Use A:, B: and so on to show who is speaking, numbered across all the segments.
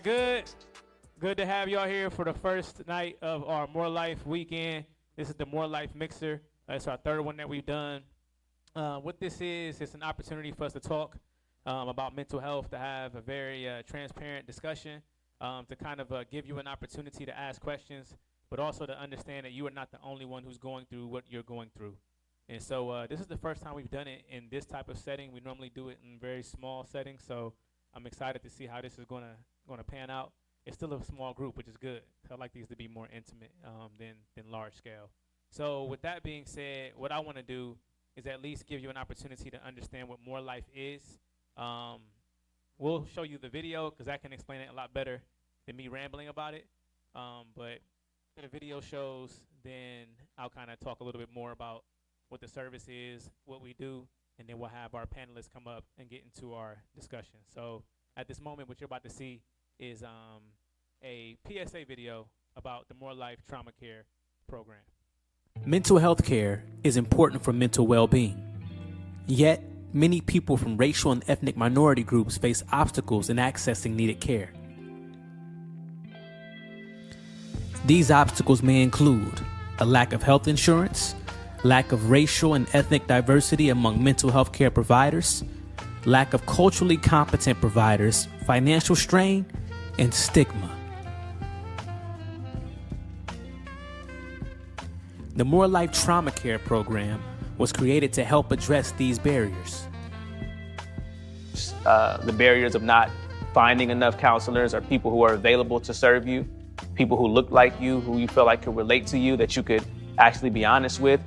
A: Good to have y'all here for the first night of our More Life weekend. This is the More Life Mixer. It's our third one that we've done. What this is, it's an opportunity for us to talk about mental health, to have a very transparent discussion, to kind of give you an opportunity to ask questions, but also to understand that you are not the only one who's going through what you're going through. And so this is the first time we've done it in this type of setting. We normally do it in very small settings, so I'm excited to see how this is going to pan out. It's still a small group, which is good. I like these to be more intimate than large scale. So with that being said, what I want to do is at least give you an opportunity to understand what More Life is. We'll show you the video because I can explain it a lot better than me rambling about it. But if the video shows, then I'll kind of talk a little bit more about what the service is, what we do, and then we'll have our panelists come up and get into our discussion. So at this moment, what you're about to see is a PSA video about the More Life Trauma Care program.
B: Mental health care is important for mental well-being. Yet, many people from racial and ethnic minority groups face obstacles in accessing needed care. These obstacles may include a lack of health insurance, lack of racial and ethnic diversity among mental health care providers, lack of culturally competent providers, financial strain, and stigma. The More Life Trauma Care program was created to help address these barriers.
C: The barriers of not finding enough counselors or people who are available to serve you, people who look like you, who you feel like could relate to you, that you could actually be honest with.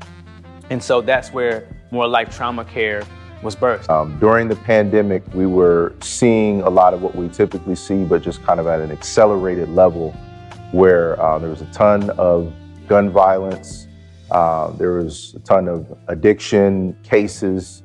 C: And so that's where More Life Trauma Care was birthed.
D: During the pandemic, we were seeing a lot of what we typically see, but just kind of at an accelerated level where there was a ton of gun violence, there was a ton of addiction cases,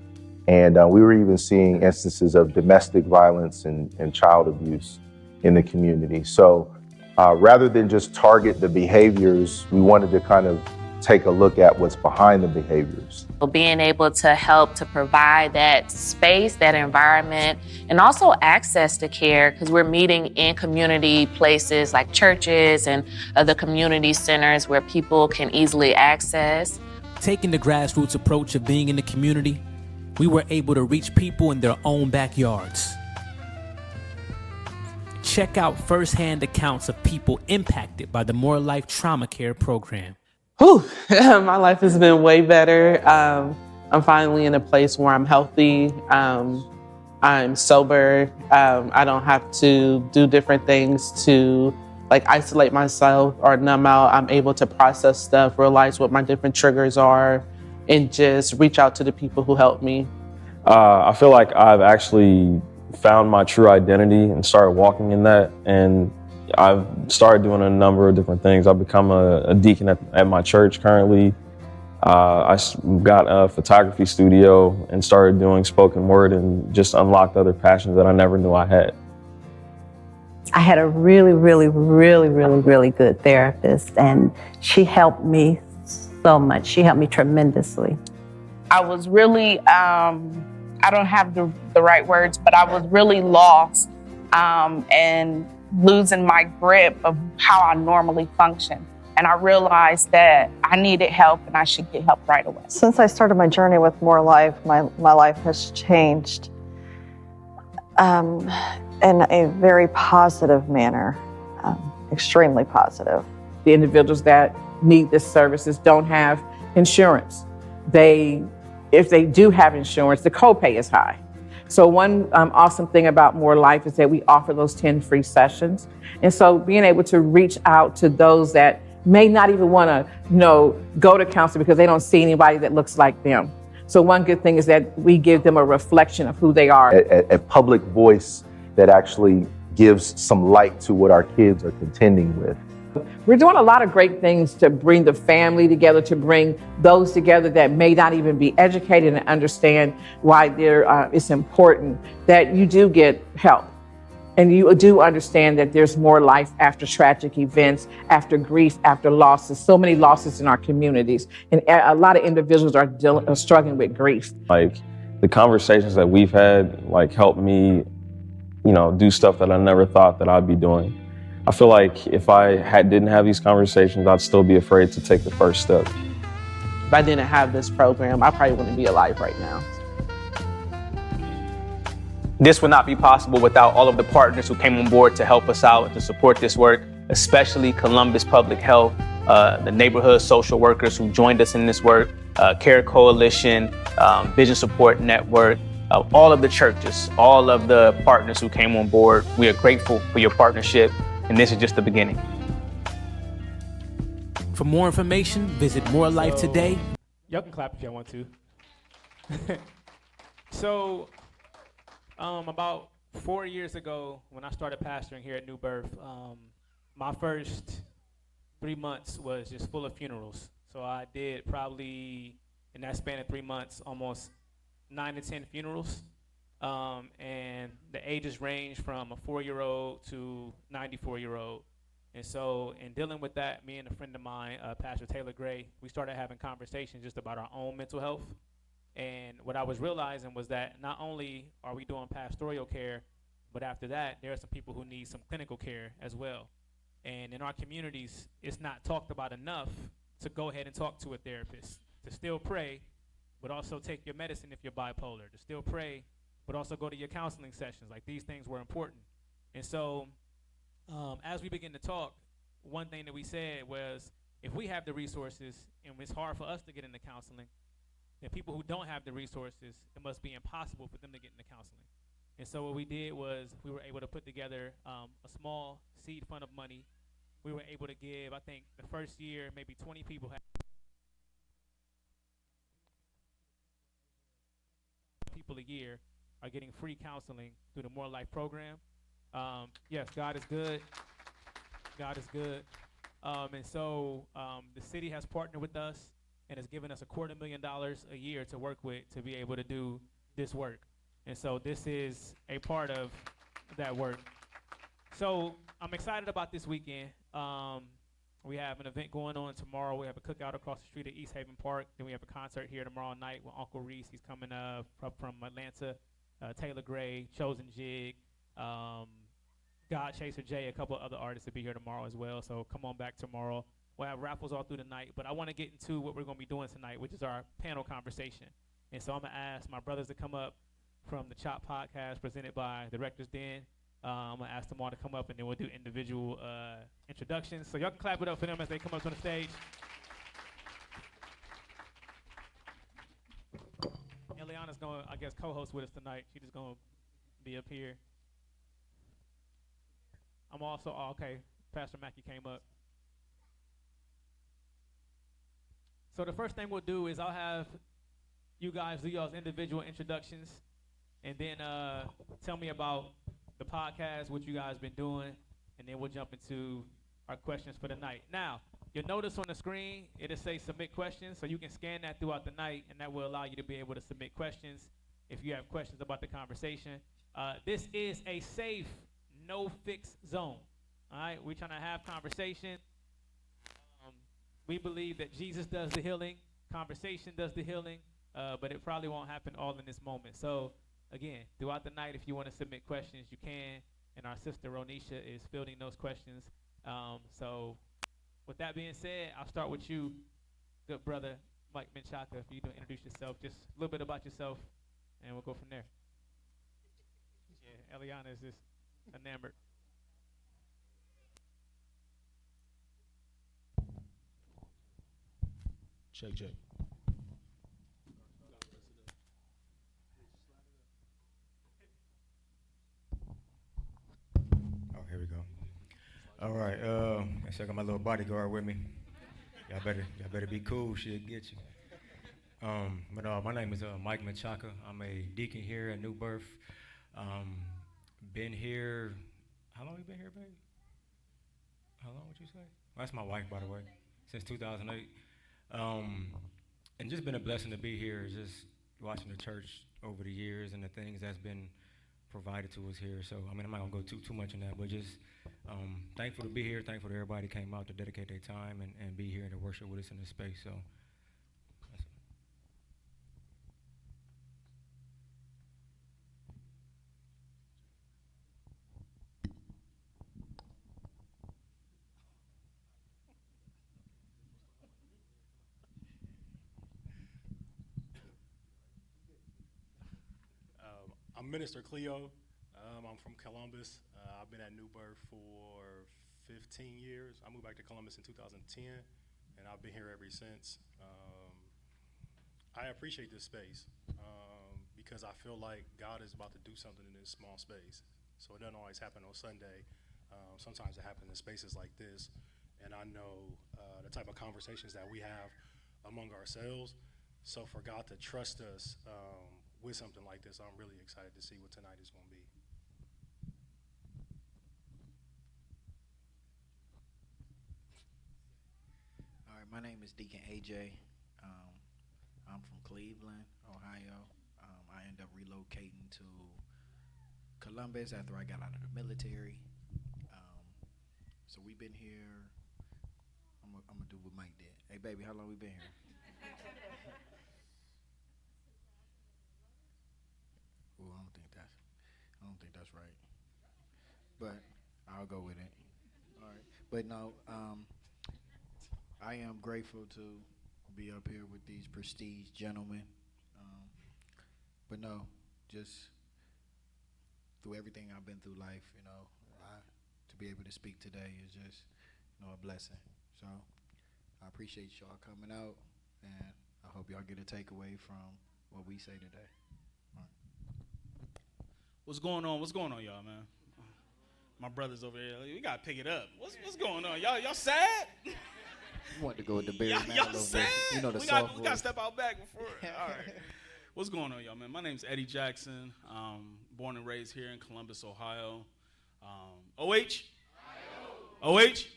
D: and we were even seeing instances of domestic violence and child abuse in the community. So rather than just target the behaviors, we wanted to kind of take a look at what's behind the behaviors.
E: Being able to help to provide that space, that environment, and also access to care, because we're meeting in community places like churches and other community centers where people can easily access.
B: Taking the grassroots approach of being in the community, we were able to reach people in their own backyards. Check out firsthand accounts of people impacted by the More Life Trauma Care program.
F: Whew, my life has been way better. I'm finally in a place where I'm healthy. I'm sober. I don't have to do different things to isolate myself or numb out. I'm able to process stuff, realize what my different triggers are, and just reach out to the people who helped me.
G: I feel like I've actually found my true identity and started walking in that. And I've started doing a number of different things. I've become a deacon at my church currently. I got a photography studio and started doing spoken word and just unlocked other passions that I never knew I had.
H: I had a really good therapist, and she helped me so much. She helped me tremendously.
I: I was really, I don't have the right words, but I was really lost and losing my grip of how I normally function. And I realized that I needed help and I should get help right away.
J: Since I started my journey with More Life, my life has changed in a very positive manner, extremely positive.
F: The individuals that need this services don't have insurance. If they do have insurance, the copay is high. So one awesome thing about More Life is that we offer those 10 free sessions. And so being able to reach out to those that may not even want to, go to counseling because they don't see anybody that looks like them. So one good thing is that we give them a reflection of who they are.
D: A public voice that actually gives some light to what our kids are contending with.
F: We're doing a lot of great things to bring the family together, to bring those together that may not even be educated and understand why it's important that you do get help. And you do understand that there's more life after tragic events, after grief, after losses. So many losses in our communities. And a lot of individuals are struggling with grief.
G: The conversations that we've had, helped me do stuff that I never thought that I'd be doing. I feel like if I didn't have these conversations, I'd still be afraid to take the first step.
K: If I didn't have this program, I probably wouldn't be alive right now.
C: This would not be possible without all of the partners who came on board to help us out and to support this work, especially Columbus Public Health, the neighborhood social workers who joined us in this work, Care Coalition, Vision Support Network, all of the churches, all of the partners who came on board. We are grateful for your partnership, and this is just the beginning.
B: For more information, visit More Life Today.
A: Y'all can clap if y'all want to. So, about 4 years ago, when I started pastoring here at New Birth, my first 3 months was just full of funerals. So I did probably, in that span of 3 months, almost 9 to 10 funerals. And the ages range from a 4-year-old to 94-year-old. And so in dealing with that, me and a friend of mine, Pastor Taylor Gray, we started having conversations just about our own mental health. And what I was realizing was that not only are we doing pastoral care, but after that, there are some people who need some clinical care as well. And in our communities, it's not talked about enough to go ahead and talk to a therapist, to still pray, but also take your medicine if you're bipolar, to still pray, but also go to your counseling sessions. Like, these things were important. And so as we begin to talk, one thing that we said was, if we have the resources and it's hard for us to get into counseling, then people who don't have the resources, it must be impossible for them to get into counseling. And so what we did was we were able to put together a small seed fund of money. We were able to give, I think, the first year, maybe 20 people had people a year are getting free counseling through the More Life program. Yes, God is good. God is good. And so the city has partnered with us and has given us $250,000 a year to work with to be able to do this work. And so this is a part of that work. So I'm excited about this weekend. We have an event going on tomorrow. We have a cookout across the street at East Haven Park. Then we have a concert here tomorrow night with Uncle Reese. He's coming from Atlanta. Taylor Gray, Chosen Jig, God Chaser J, a couple of other artists will be here tomorrow as well. So come on back tomorrow. We'll have raffles all through the night. But I want to get into what we're going to be doing tonight, which is our panel conversation. And so I'm going to ask my brothers to come up from the Chop Podcast presented by the Rector's Den. I'm going to ask them all to come up, and then we'll do individual introductions. So y'all can clap it up for them as they come up on the stage. Eliana's going to, I guess, co-host with us tonight. She's just going to be up here. I'm also, okay, Pastor Mackey came up. So the first thing we'll do is I'll have you guys do y'all's individual introductions, and then tell me about the podcast, what you guys been doing, and then we'll jump into our questions for the night. Now, you'll notice on the screen, it'll say submit questions, so you can scan that throughout the night, and that will allow you to be able to submit questions if you have questions about the conversation. This is a safe, no-fix zone, all right? We're trying to have conversation. We believe that Jesus does the healing, conversation does the healing, but it probably won't happen all in this moment. So, again, throughout the night, if you want to submit questions, you can, and our sister Ronisha is fielding those questions. So, with that being said, I'll start with you, good brother Mike Menchaca. If you can introduce yourself, just a little bit about yourself, and we'll go from there. Yeah, Eliana is just enamored.
L: Check. Oh, here we go. All right. I got my little bodyguard with me. Y'all better be cool. She'll get you. But my name is Mike Menchaca. I'm a deacon here at New Birth. Been here. How long you been here, baby? How long would you say? Well, that's my wife, by the way. Since 2008. And just been a blessing to be here, just watching the church over the years and the things that's been provided to us here. So, I mean, I'm not going to go too much in that, but just thankful to be here, thankful that everybody came out to dedicate their time and be here and to worship with us in this space. So,
M: I'm Minister Cleo. I'm from Columbus. I've been at New Birth for 15 years. I moved back to Columbus in 2010, and I've been here ever since. I appreciate this space because I feel like God is about to do something in this small space. So it doesn't always happen on Sunday. Sometimes it happens in spaces like this, and I know the type of conversations that we have among ourselves. So for God to trust us with something like this, I'm really excited to see what tonight is going to be.
N: All right, my name is Deacon AJ. I'm from Cleveland, Ohio. I ended up relocating to Columbus after I got out of the military. So we've been here. I'm gonna do what Mike did. Hey, baby, how long we been here? Well, I don't think that's right. But I'll go with it. All right. But no, I am grateful to be up here with these prestige gentlemen. But no, just through everything I've been through life, to be able to speak today is just, a blessing. So I appreciate y'all coming out, and I hope y'all get a takeaway from what we say today. All right.
O: What's going on? What's going on, y'all, man? My brother's over here. We gotta pick it up. What's going on? Y'all sad?
N: You want to go with the Barry
O: Y'all sad?
N: The
O: we gotta step out back before. All right. What's going on, y'all, man? My name's Eddie Jackson. Born and raised here in Columbus, Ohio. OH? OH?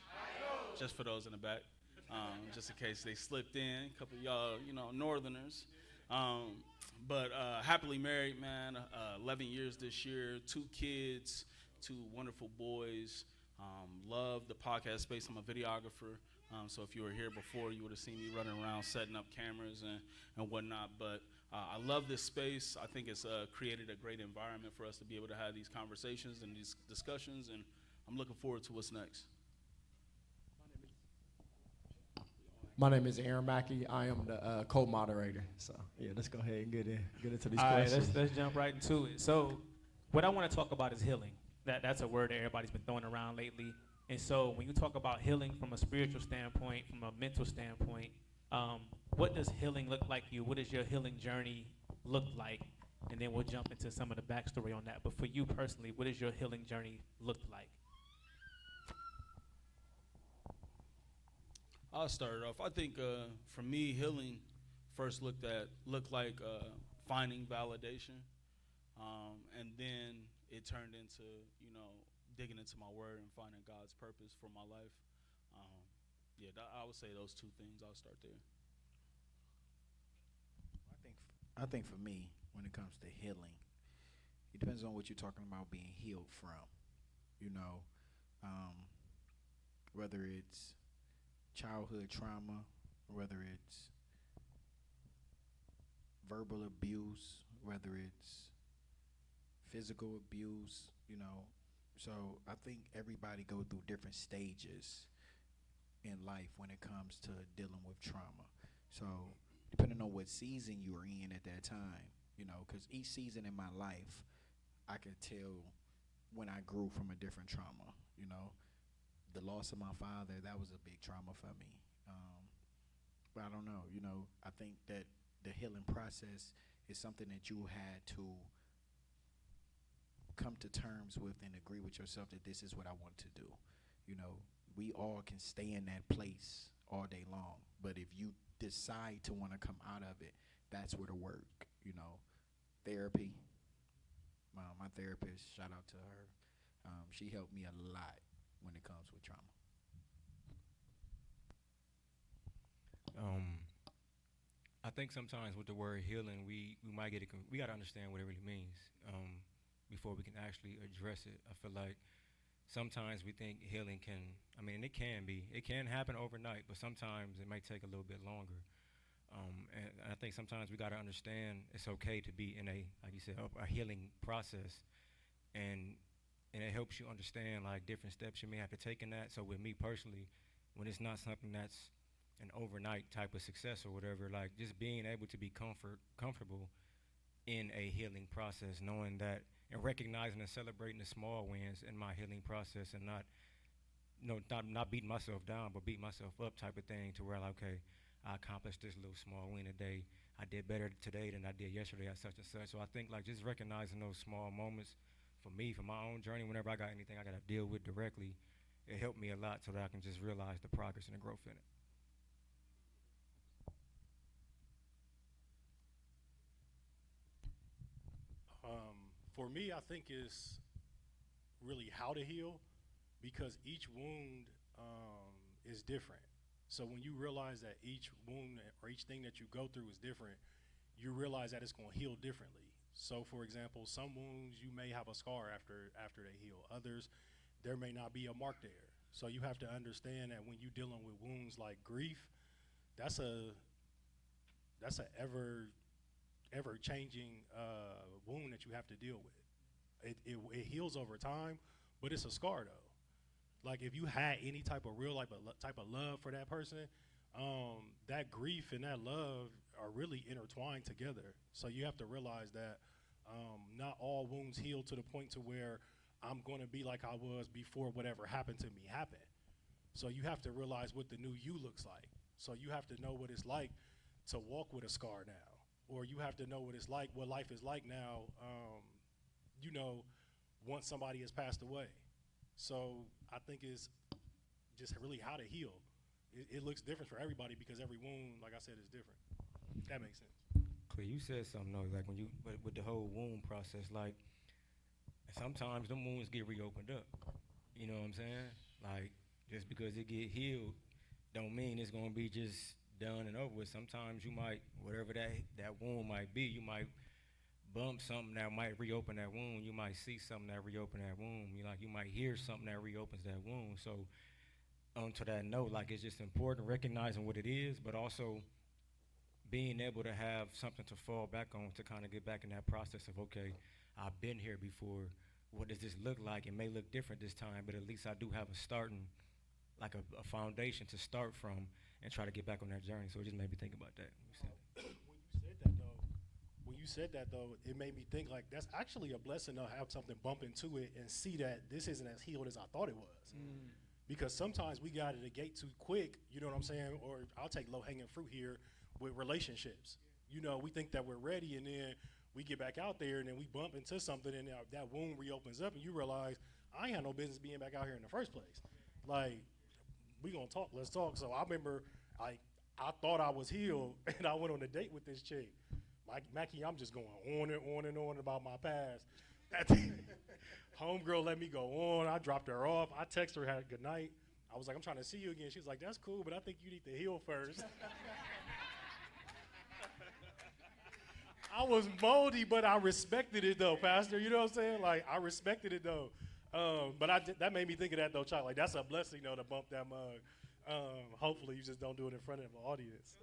O: Just for those in the back. Just in case they slipped in. A couple of y'all, northerners. But happily married, man. 11 years this year. 2 kids, 2 wonderful boys. Love the podcast space. I'm a videographer. So if you were here before, you would have seen me running around setting up cameras and whatnot. But I love this space. I think it's created a great environment for us to be able to have these conversations and these discussions. And I'm looking forward to what's next.
P: My name is Aaron Mackey. I am the co-moderator. So yeah, let's go ahead and get into these
A: All right,
P: questions.
A: let's jump right into it. So what I want to talk about is healing. That's a word that everybody's been throwing around lately. And so when you talk about healing from a spiritual standpoint, from a mental standpoint, what does healing look like to you? What does your healing journey look like? And then we'll jump into some of the backstory on that. But for you personally, what does your healing journey look like?
O: I'll start it off. I think for me, healing first looked like finding validation, and then it turned into digging into my word and finding God's purpose for my life. I would say those 2 things. I'll start there.
N: I think for me, when it comes to healing, it depends on what you're talking about being healed from. Whether it's childhood trauma, whether it's verbal abuse, whether it's physical abuse, So I think everybody go through different stages in life when it comes to dealing with trauma. So depending on what season you are in at that time, because each season in my life, I could tell when I grew from a different trauma, The loss of my father, that was a big trauma for me. But I don't know, I think that the healing process is something that you had to come to terms with and agree with yourself that this is what I want to do. We all can stay in that place all day long, but if you decide to want to come out of it, that's where the work, therapy. My therapist, shout out to her. She helped me a lot when it comes with trauma.
L: I think sometimes with the word healing, we might get it. We got to understand what it really means before we can actually address it. I feel like sometimes we think healing it can happen overnight, but sometimes it might take a little bit longer. And I think sometimes we got to understand it's okay to be in like you said, a healing process, and it helps you understand like different steps you may have to take in that. So with me personally, when it's not something that's an overnight type of success or whatever, like just being able to be comfortable in a healing process, knowing that and recognizing and celebrating the small wins in my healing process, and not beating myself down, but beating myself up type of thing, to where like, okay, I accomplished this little small win today. I did better today than I did yesterday at such and such. So I think like just recognizing those small moments for me, for my own journey, whenever I got anything I got to deal with directly, it helped me a lot so that I can just realize the progress and the growth in it.
M: For me, I think it's really how to heal, because each wound is different. So when you realize that each wound or each thing that you go through is different, you realize that it's going to heal differently. So for example, some wounds you may have a scar after they heal. Others, there may not be a mark there. So you have to understand that when you're dealing with wounds like grief, that's a ever changing wound that you have to deal with. It heals over time, but it's a scar though. Like if you had any type of real type of love for that person, that grief and that love are really intertwined together. So you have to realize that not all wounds heal to the point to where I'm going to be like I was before whatever happened to me happened. So you have to realize what the new you looks like. So you have to know what it's like to walk with a scar now, or you have to know what it's like, what life is like now, once somebody has passed away. So I think it's just really how to heal. It looks different for everybody because every wound, like I said, is different. If that makes sense.
L: Clear, you said something though, like when you with the whole wound process, like sometimes them wounds get reopened up. You know what I'm saying? Like just because it get healed, don't mean it's gonna be just done and over with. Sometimes you might, whatever that wound might be, you might bump something that might reopen that wound. You might see something that reopen that wound. You might hear something that reopens that wound. So onto that note, like it's just important recognizing what it is, but also being able to have something to fall back on to kind of get back in that process of, okay, I've been here before. What does this look like? It may look different this time, but at least I do have a starting, like a foundation to start from and try to get back on that journey. So it just made me think about that.
M: When you said that though, it made me think like that's actually a blessing to have something bump into it and see that this isn't as healed as I thought it was. Because sometimes we got out of the gate too quick, you know what I'm saying? Or I'll take low hanging fruit here with relationships. We think that we're ready, and then we get back out there and then we bump into something, and that wound reopens up and you realize I ain't had no business being back out here in the first place. Like, we gonna talk, let's talk. So I remember I thought I was healed and I went on a date with this chick. Mackie, I'm just going on and on about my past. Homegirl let me go on. I dropped her off. I texted her, had a good night. I was like, I'm trying to see you again. She was like, that's cool, but I think you need to heal first. I was moldy, but I respected it though, Pastor. You know what I'm saying? Like, I respected it though. But that made me think of that though, child. Like, that's a blessing though to bump that mug. Hopefully you just don't do it in front of an audience.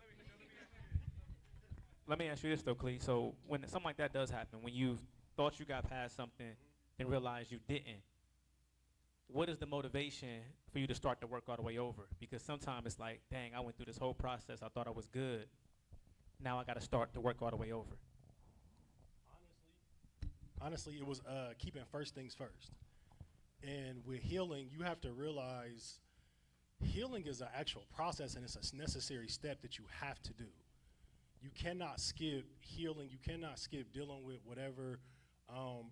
A: Let me ask you this though, Clee. So when something like that does happen, when you thought you got past something and realized you didn't, what is the motivation for you to start the work all the way over? Because sometimes it's like, dang, I went through this whole process. I thought I was good. Now I got to start the work all the way over.
M: Honestly, it was keeping first things first. And with healing, you have to realize healing is an actual process, and it's a necessary step that you have to do. You cannot skip healing. You cannot skip dealing with whatever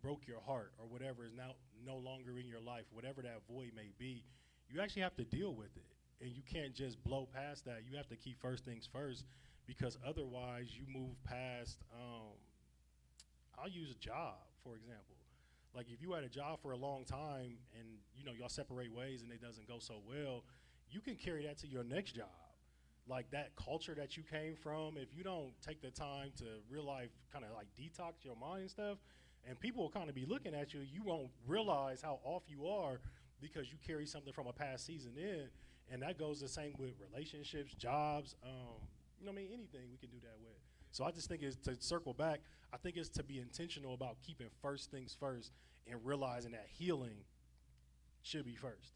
M: broke your heart or whatever is now no longer in your life, whatever that void may be. You actually have to deal with it, and you can't just blow past that. You have to keep first things first, because otherwise you move past. I'll use a job, for example. Like if you had a job for a long time and y'all separate ways and it doesn't go so well, you can carry that to your next job. Like that culture that you came from, if you don't take the time to real life kind of like detox your mind and stuff, and people will kind of be looking at you, you won't realize how off you are because you carry something from a past season in. And that goes the same with relationships, jobs, anything we can do that with. So I just think it's to circle back, I think it's to be intentional about keeping first things first and realizing that healing should be first.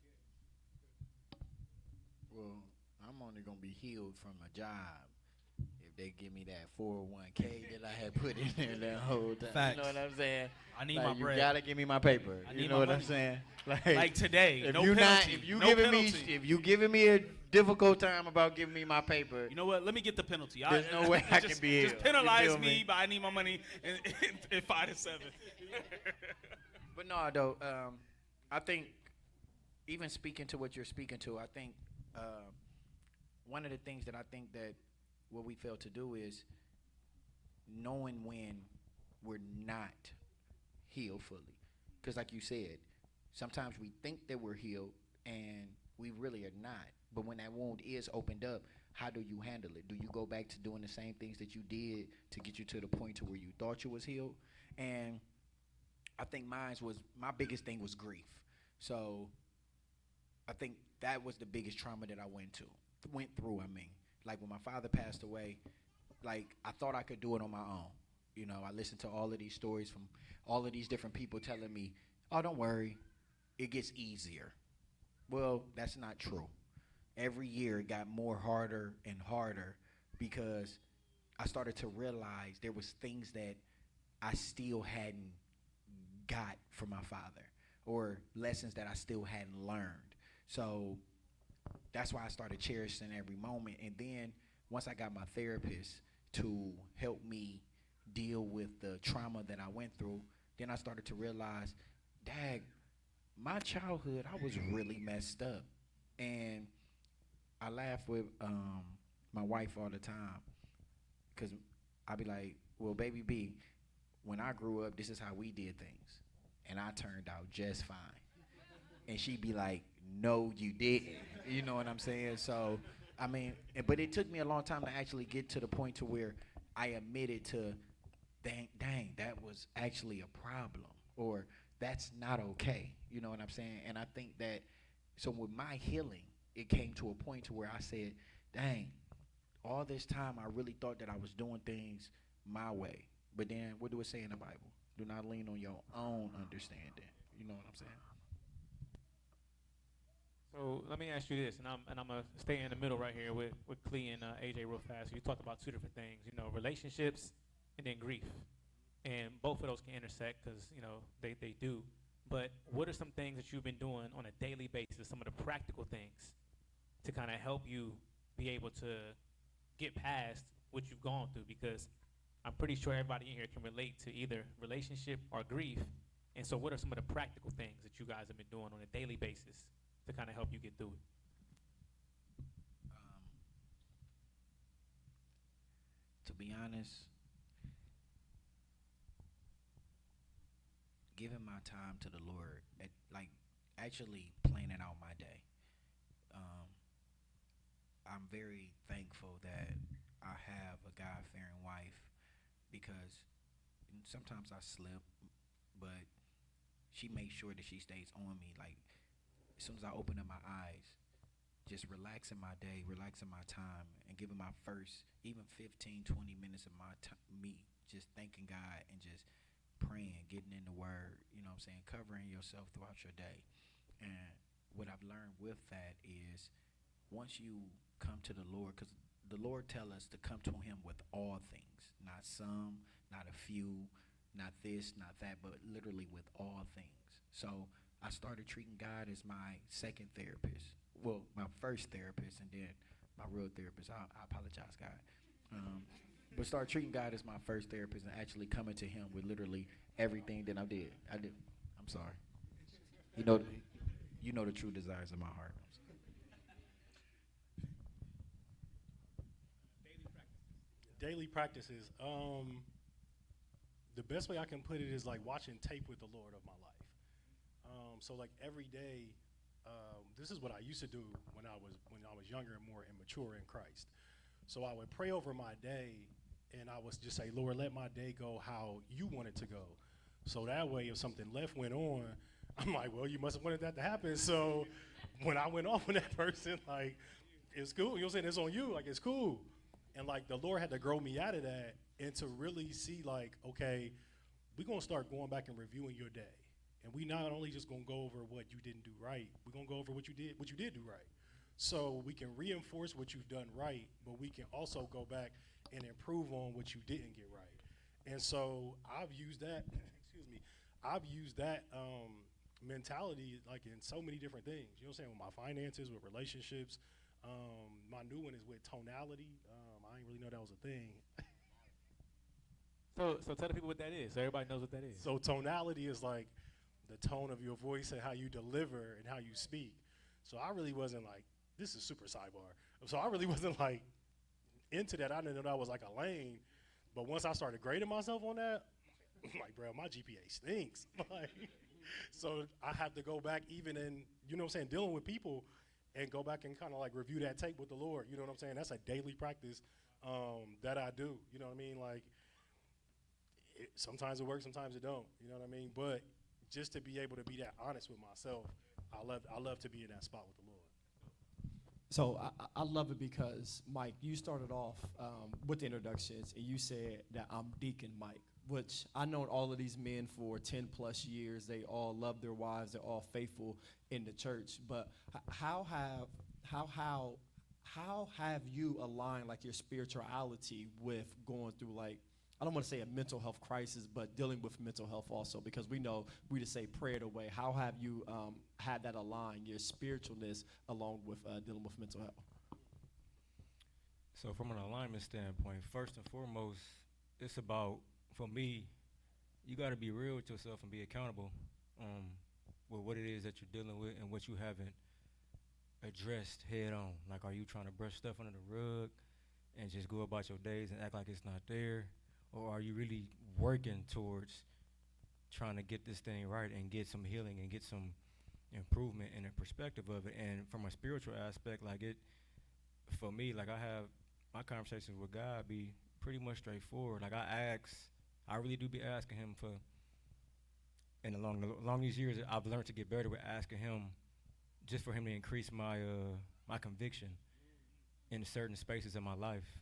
N: Well, I'm only gonna be healed from a job. If they give me that 401k that I had put in there that whole time.
O: Facts.
N: You know what I'm saying?
O: I need
N: like,
O: my bread.
N: You gotta give me my paper.
O: I
N: You
O: need
N: know
O: my
N: what
O: money.
N: I'm saying?
O: Like today,
N: if
O: no
N: you
O: penalty.
N: if you
O: no
N: giving
O: penalty.
N: me if you giving me a difficult time about giving me my paper,
O: You know what? Let me get the penalty.
N: There's no way I can be here.
O: Just
N: You
O: penalize
N: feel
O: me,
N: me?
O: but I need my money in 5 to 7.
N: But no, though, I think even speaking to what you're speaking to, I think one of the things that I think that what we fail to do is knowing when we're not healed fully. Because like you said, sometimes we think that we're healed and we really are not. But when that wound is opened up, how do you handle it? Do you go back to doing the same things that you did to get you to the point to where you thought you was healed? And I think my biggest thing was grief. So I think that was the biggest trauma that I went through. Like when my father passed away, like I thought I could do it on my own. You know, I listened to all of these stories from all of these different people telling me, "Oh, don't worry, it gets easier." Well, that's not true. Every year it got more harder and harder because I started to realize there was things that I still hadn't got from my father, or lessons that I still hadn't learned. So that's why I started cherishing every moment. And then once I got my therapist to help me deal with the trauma that I went through, then I started to realize, dang, my childhood, I was really messed up. And I laugh with my wife all the time because I be like, well, baby B, when I grew up, this is how we did things. And I turned out just fine. And she'd be like, no, you didn't. You know what I'm saying? So, I mean, but it took me a long time to actually get to the point to where I admitted to, dang, that was actually a problem. Or that's not okay. You know what I'm saying? And I think that, so with my healing, it came to a point to where I said, dang, all this time I really thought that I was doing things my way. But then, what do it say in the Bible? Do not lean on your own understanding. You know what I'm saying?
A: So let me ask you this, and I'm gonna stay in the middle right here with Clee and AJ real fast. You talked about two different things, you know, relationships and then grief, and both of those can intersect because you know they do. But what are some things that you've been doing on a daily basis? Some of the practical things to kind of help you be able to get past what you've gone through, because I'm pretty sure everybody in here can relate to either relationship or grief. And so what are some of the practical things that you guys have been doing on a daily basis to kind of help you get through it?
N: To be honest, giving my time to the Lord, like actually planning out my day. I'm very thankful that I have a God-fearing wife because sometimes I slip, but she makes sure that she stays on me. Like as soon as I open up my eyes, just relaxing my day, relaxing my time, and giving my first even 15, 20 minutes of my me just thanking God and just praying, getting in the Word, you know what I'm saying, covering yourself throughout your day. And what I've learned with that is once you come to the Lord, because the Lord tell us to come to Him with all things, not some, not a few, not this, not that, but literally with all things. So I started treating God as my second therapist. Well, my first therapist, and then my real therapist. I apologize, God. But start treating God as my first therapist and actually coming to Him with literally everything that I did. I'm sorry. You know the true desires of my heart.
M: Daily practices. The best way I can put it is like watching tape with the Lord of my life. So like every day, this is what I used to do when I was younger and more immature in Christ. So I would pray over my day, and I would just say, Lord, let my day go how you want it to go. So that way, if something left went on, I'm like, well, you must have wanted that to happen. So when I went off with that person, like, it's cool. You know what I'm saying? It's on you. Like, it's cool. And like the Lord had to grow me out of that and to really see like, okay, we're going to start going back and reviewing your day. And we not only just going to go over what you didn't do right, we're going to go over what you did do right. So we can reinforce what you've done right, but we can also go back and improve on what you didn't get right. And so I've used that, excuse me, I've used that mentality like in so many different things. You know what I'm saying? With my finances, with relationships. My new one is with tonality. I didn't really know that was a thing.
A: So tell the people what that is. So everybody knows what that is.
M: So tonality is like the tone of your voice and how you deliver and how you speak. So I really wasn't like, this is super sidebar. So I really wasn't like into that. I didn't know that was like a lane. But once I started grading myself on that, I'm like, bro, my GPA stinks. Like, so I have to go back even in, you know what I'm saying, dealing with people and go back and kind of like review that tape with the Lord. You know what I'm saying? That's a daily practice that I do. You know what I mean? Like, sometimes it works, sometimes it don't. You know what I mean? But just to be able to be that honest with myself, I love to be in that spot with the Lord.
P: So I love it because, Mike, you started off with the introductions, and you said that I'm Deacon Mike, which I known all of these men for 10 plus years. They all love their wives. They're all faithful in the church. But how have you aligned like your spirituality with going through, like, I don't want to say a mental health crisis, but dealing with mental health also, because we know we just say pray it away. How have you had that align, your spiritualness, along with dealing with mental health?
L: So from an alignment standpoint, first and foremost, it's about, for me, you got to be real with yourself and be accountable with what it is that you're dealing with and what you haven't addressed head on. Like, are you trying to brush stuff under the rug and just go about your days and act like it's not there? Or are you really working towards trying to get this thing right and get some healing and get some improvement in the perspective of it? And from a spiritual aspect, like it, for me, like I have my conversations with God be pretty much straightforward. Like I really do be asking him for, and along these years, I've learned to get better with asking him just for him to increase my my conviction in certain spaces in my life.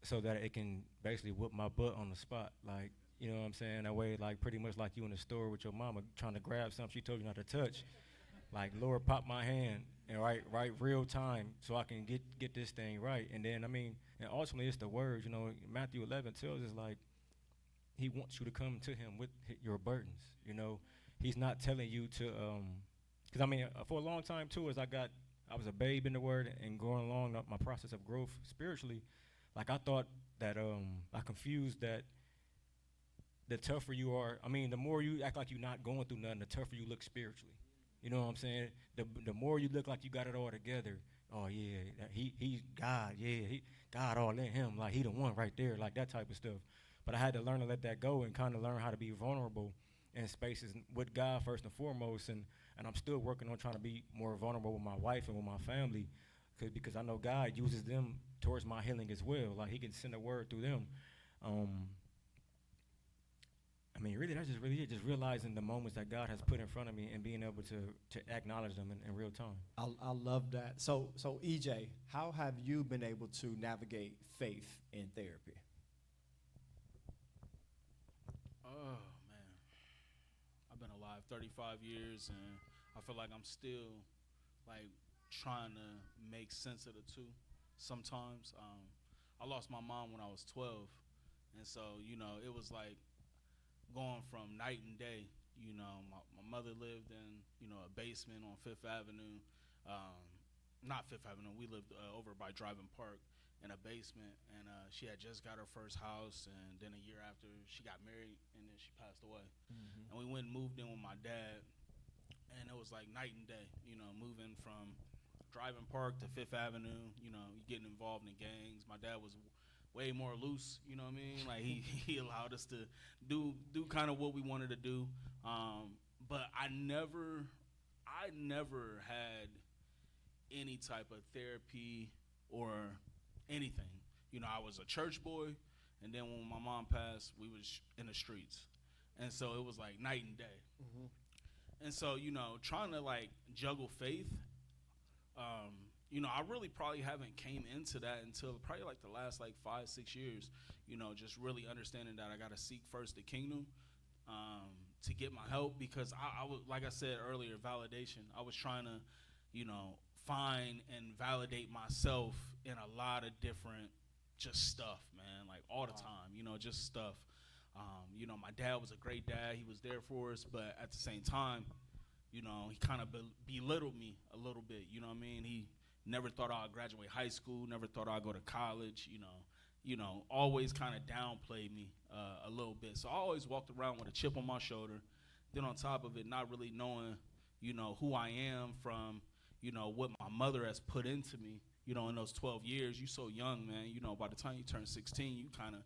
L: So that it can basically whip my butt on the spot. Like, you know what I'm saying? That way, like, pretty much like you in the store with your mama trying to grab something she told you not to touch. Like, Lord, pop my hand and right real time so I can get this thing right. And then, I mean, and ultimately it's the words. You know, Matthew 11 tells us, like, he wants you to come to him with your burdens. You know, he's not telling you to, because I mean, for a long time too, as I was a babe in the word and going along my process of growth spiritually. Like, I thought that, I confused that the tougher you are, I mean, the more you act like you're not going through nothing, the tougher you look spiritually. You know what I'm saying? The more you look like you got it all together, oh, yeah, he's God, yeah, God all in him, like, he the one right there, like that type of stuff. But I had to learn to let that go and kind of learn how to be vulnerable in spaces with God first and foremost, and I'm still working on trying to be more vulnerable with my wife and with my family, because I know God uses them towards my healing as well. Like, he can send a word through them. I mean, really, that's just really it, just realizing the moments that God has put in front of me and being able to acknowledge them in real time.
P: I love that. So EJ, how have you been able to navigate faith in therapy?
O: Oh, man. I've been alive 35 years, and I feel like I'm still, like, trying to make sense of the two sometimes. I lost my mom when I was 12, and so, you know, it was like going from night and day. You know, my mother lived in, you know, a basement on Fifth Avenue. Not Fifth Avenue, we lived over by Driving Park in a basement, and she had just got her first house, and then a year after she got married, and then she passed away. Mm-hmm. And we went and moved in with my dad, and it was like night and day, you know, moving from Driving Park to Fifth Avenue, you know, getting involved in gangs. My dad was way more loose, you know what I mean? Like, he allowed us to do kind of what we wanted to do. But I never had any type of therapy or anything. You know, I was a church boy, and then when my mom passed, we was in the streets. And so it was like night and day. Mm-hmm. And so, you know, trying to like juggle faith, you know, I really probably haven't came into that until probably like the last like 5-6 years, you know, just really understanding that I got to seek first the kingdom to get my help, because I was, like I said earlier, validation. I was trying to, you know, find and validate myself in a lot of different just stuff, man, like all the time, just stuff. My dad was a great dad. He was there for us, but at the same time, he kind of belittled me a little bit. You know what I mean? He never thought I'd graduate high school, never thought I'd go to college, always kind of downplayed me a little bit. So I always walked around with a chip on my shoulder. Then on top of it, not really knowing, who I am from, what my mother has put into me, in those 12 years. You so young, man. By the time you turn 16, you kind of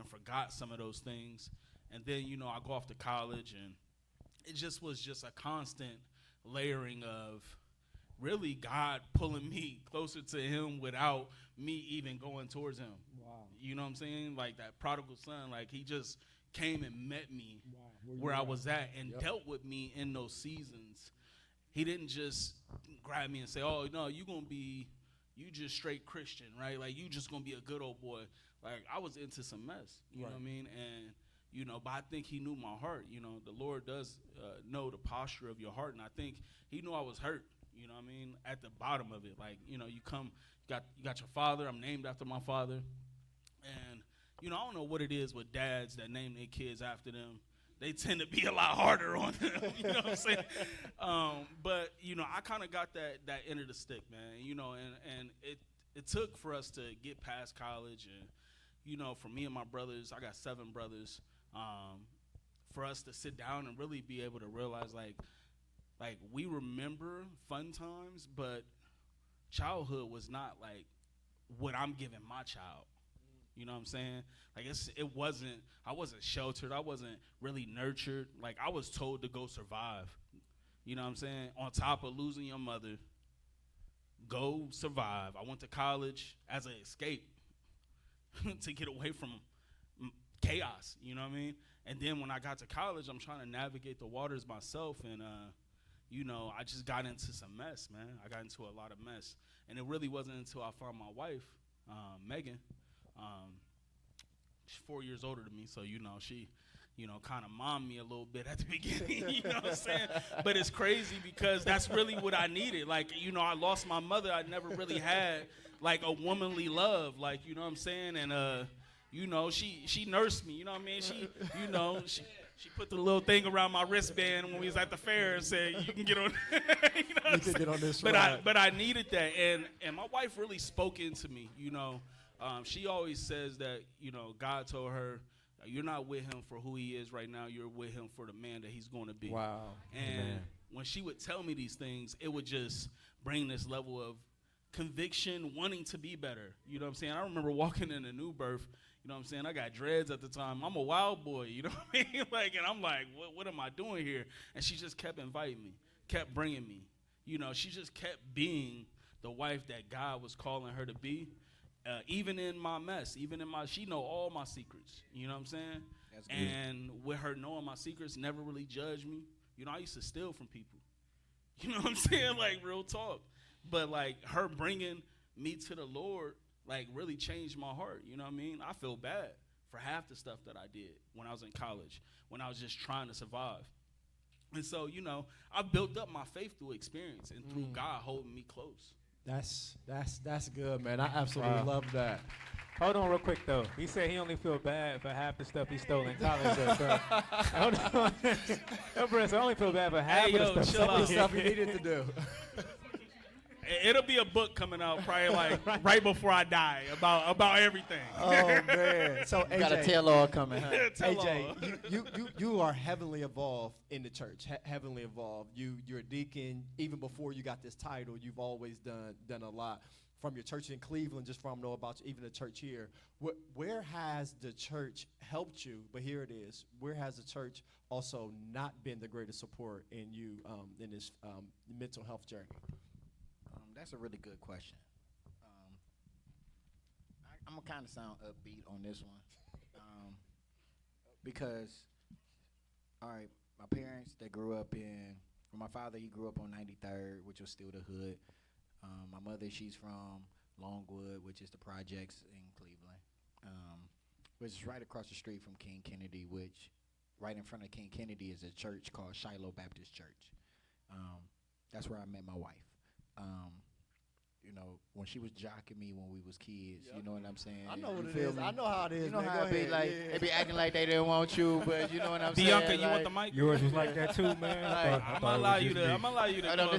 O: forgot some of those things. And then, I go off to college, and it just was just a constant layering of really God pulling me closer to him without me even going towards him.
P: Wow.
O: You know what I'm saying? Like that prodigal son, like he just came and met me where I was at and dealt with me in those seasons. He didn't just grab me and say, oh, no, you just straight Christian, right? Like you just gonna be a good old boy. Like I was into some mess, you know what I mean? And, but I think he knew my heart. The Lord does know the posture of your heart. And I think he knew I was hurt, you know what I mean? At the bottom of it. Like, you got your father. I'm named after my father. And, I don't know what it is with dads that name their kids after them. They tend to be a lot harder on them, you know what I'm saying? But, I kind of got that end of the stick, man, and it took for us to get past college and, for me and my brothers, I got 7 brothers, for us to sit down and really be able to realize, like we remember fun times, but childhood was not like what I'm giving my child. You know what I'm saying? Like I wasn't sheltered. I wasn't really nurtured. Like I was told to go survive. You know what I'm saying? On top of losing your mother, go survive. I went to college as an escape to get away from chaos. You know what I mean? And then when I got to college, I'm trying to navigate the waters myself, and I just got into some mess, man. I got into a lot of mess, and it really wasn't until I found my wife, Megan. She's 4 years older than me, so she, kind of mommed me a little bit at the beginning. You know what I'm saying? But it's crazy because that's really what I needed. Like, I lost my mother. I never really had like a womanly love, like, you know what I'm saying? And she nursed me. You know what I mean? She put the little thing around my wristband when we was at the fair and said, "You can get on."
P: You can get on this
O: but
P: ride.
O: I needed that, and my wife really spoke into me. She always says that God told her, "You're not with him for who he is right now. You're with him for the man that he's going to be."
P: Wow.
O: And
P: Amen.
O: when she would tell me these things, it would just bring this level of conviction, wanting to be better. You know what I'm saying? I remember walking in a new birth. You know what I'm saying? I got dreads at the time. I'm a wild boy, you know what I mean? And I'm like, what am I doing here? And she just kept inviting me, kept bringing me. She just kept being the wife that God was calling her to be. Even in my mess, she know all my secrets. You know what I'm saying?
N: That's good.
O: And with her knowing my secrets, never really judged me. I used to steal from people. You know what I'm saying? Like real talk. But like her bringing me to the Lord, like really changed my heart. You know what I mean? I feel bad for half the stuff that I did when I was in college, when I was just trying to survive. And so, I built up my faith through experience and through God holding me close.
P: That's good, man. I absolutely love that.
A: Hold on real quick, though. He said he only feel bad for half the stuff he stole in college. So hold on. No, bro, so I only feel bad for half of the
O: chill out.
P: Stuff he needed to do.
O: It'll be a book coming out probably like right before I die about everything.
P: Oh man! So AJ,
Q: got a tell-all coming. Huh?
P: AJ, you are heavily involved in the church. Heavily involved. You're a deacon. Even before you got this title, you've always done a lot. From your church in Cleveland, just from know about you, even the church here. Where has the church helped you? But here it is. Where has the church also not been the greatest support in you in this mental health journey?
Q: That's a really good question. I'm gonna kind of sound upbeat on this one, because, all right, my parents, they grew up my father, he grew up on 93rd, which was still the hood. My mother, she's from Longwood, which is the projects in Cleveland, which is right across the street from King Kennedy, which right in front of King Kennedy is a church called Shiloh Baptist Church. That's where I met my wife. when she was jocking me when we was kids.
P: Yep.
Q: You know what I'm saying?
P: I know what
Q: You
P: it
Q: feel
P: is.
Q: me?
P: I know how it is,
Q: You know
P: man.
Q: how
P: Go
Q: it be
P: ahead.
Q: like
P: Yeah.
Q: they be acting like they didn't want you, but you know what I'm saying?
O: Bianca, you
Q: like,
O: want the mic?
L: Yours was like that too, man.
Q: Like,
O: I'm gonna allow you to.
Q: Oh, no,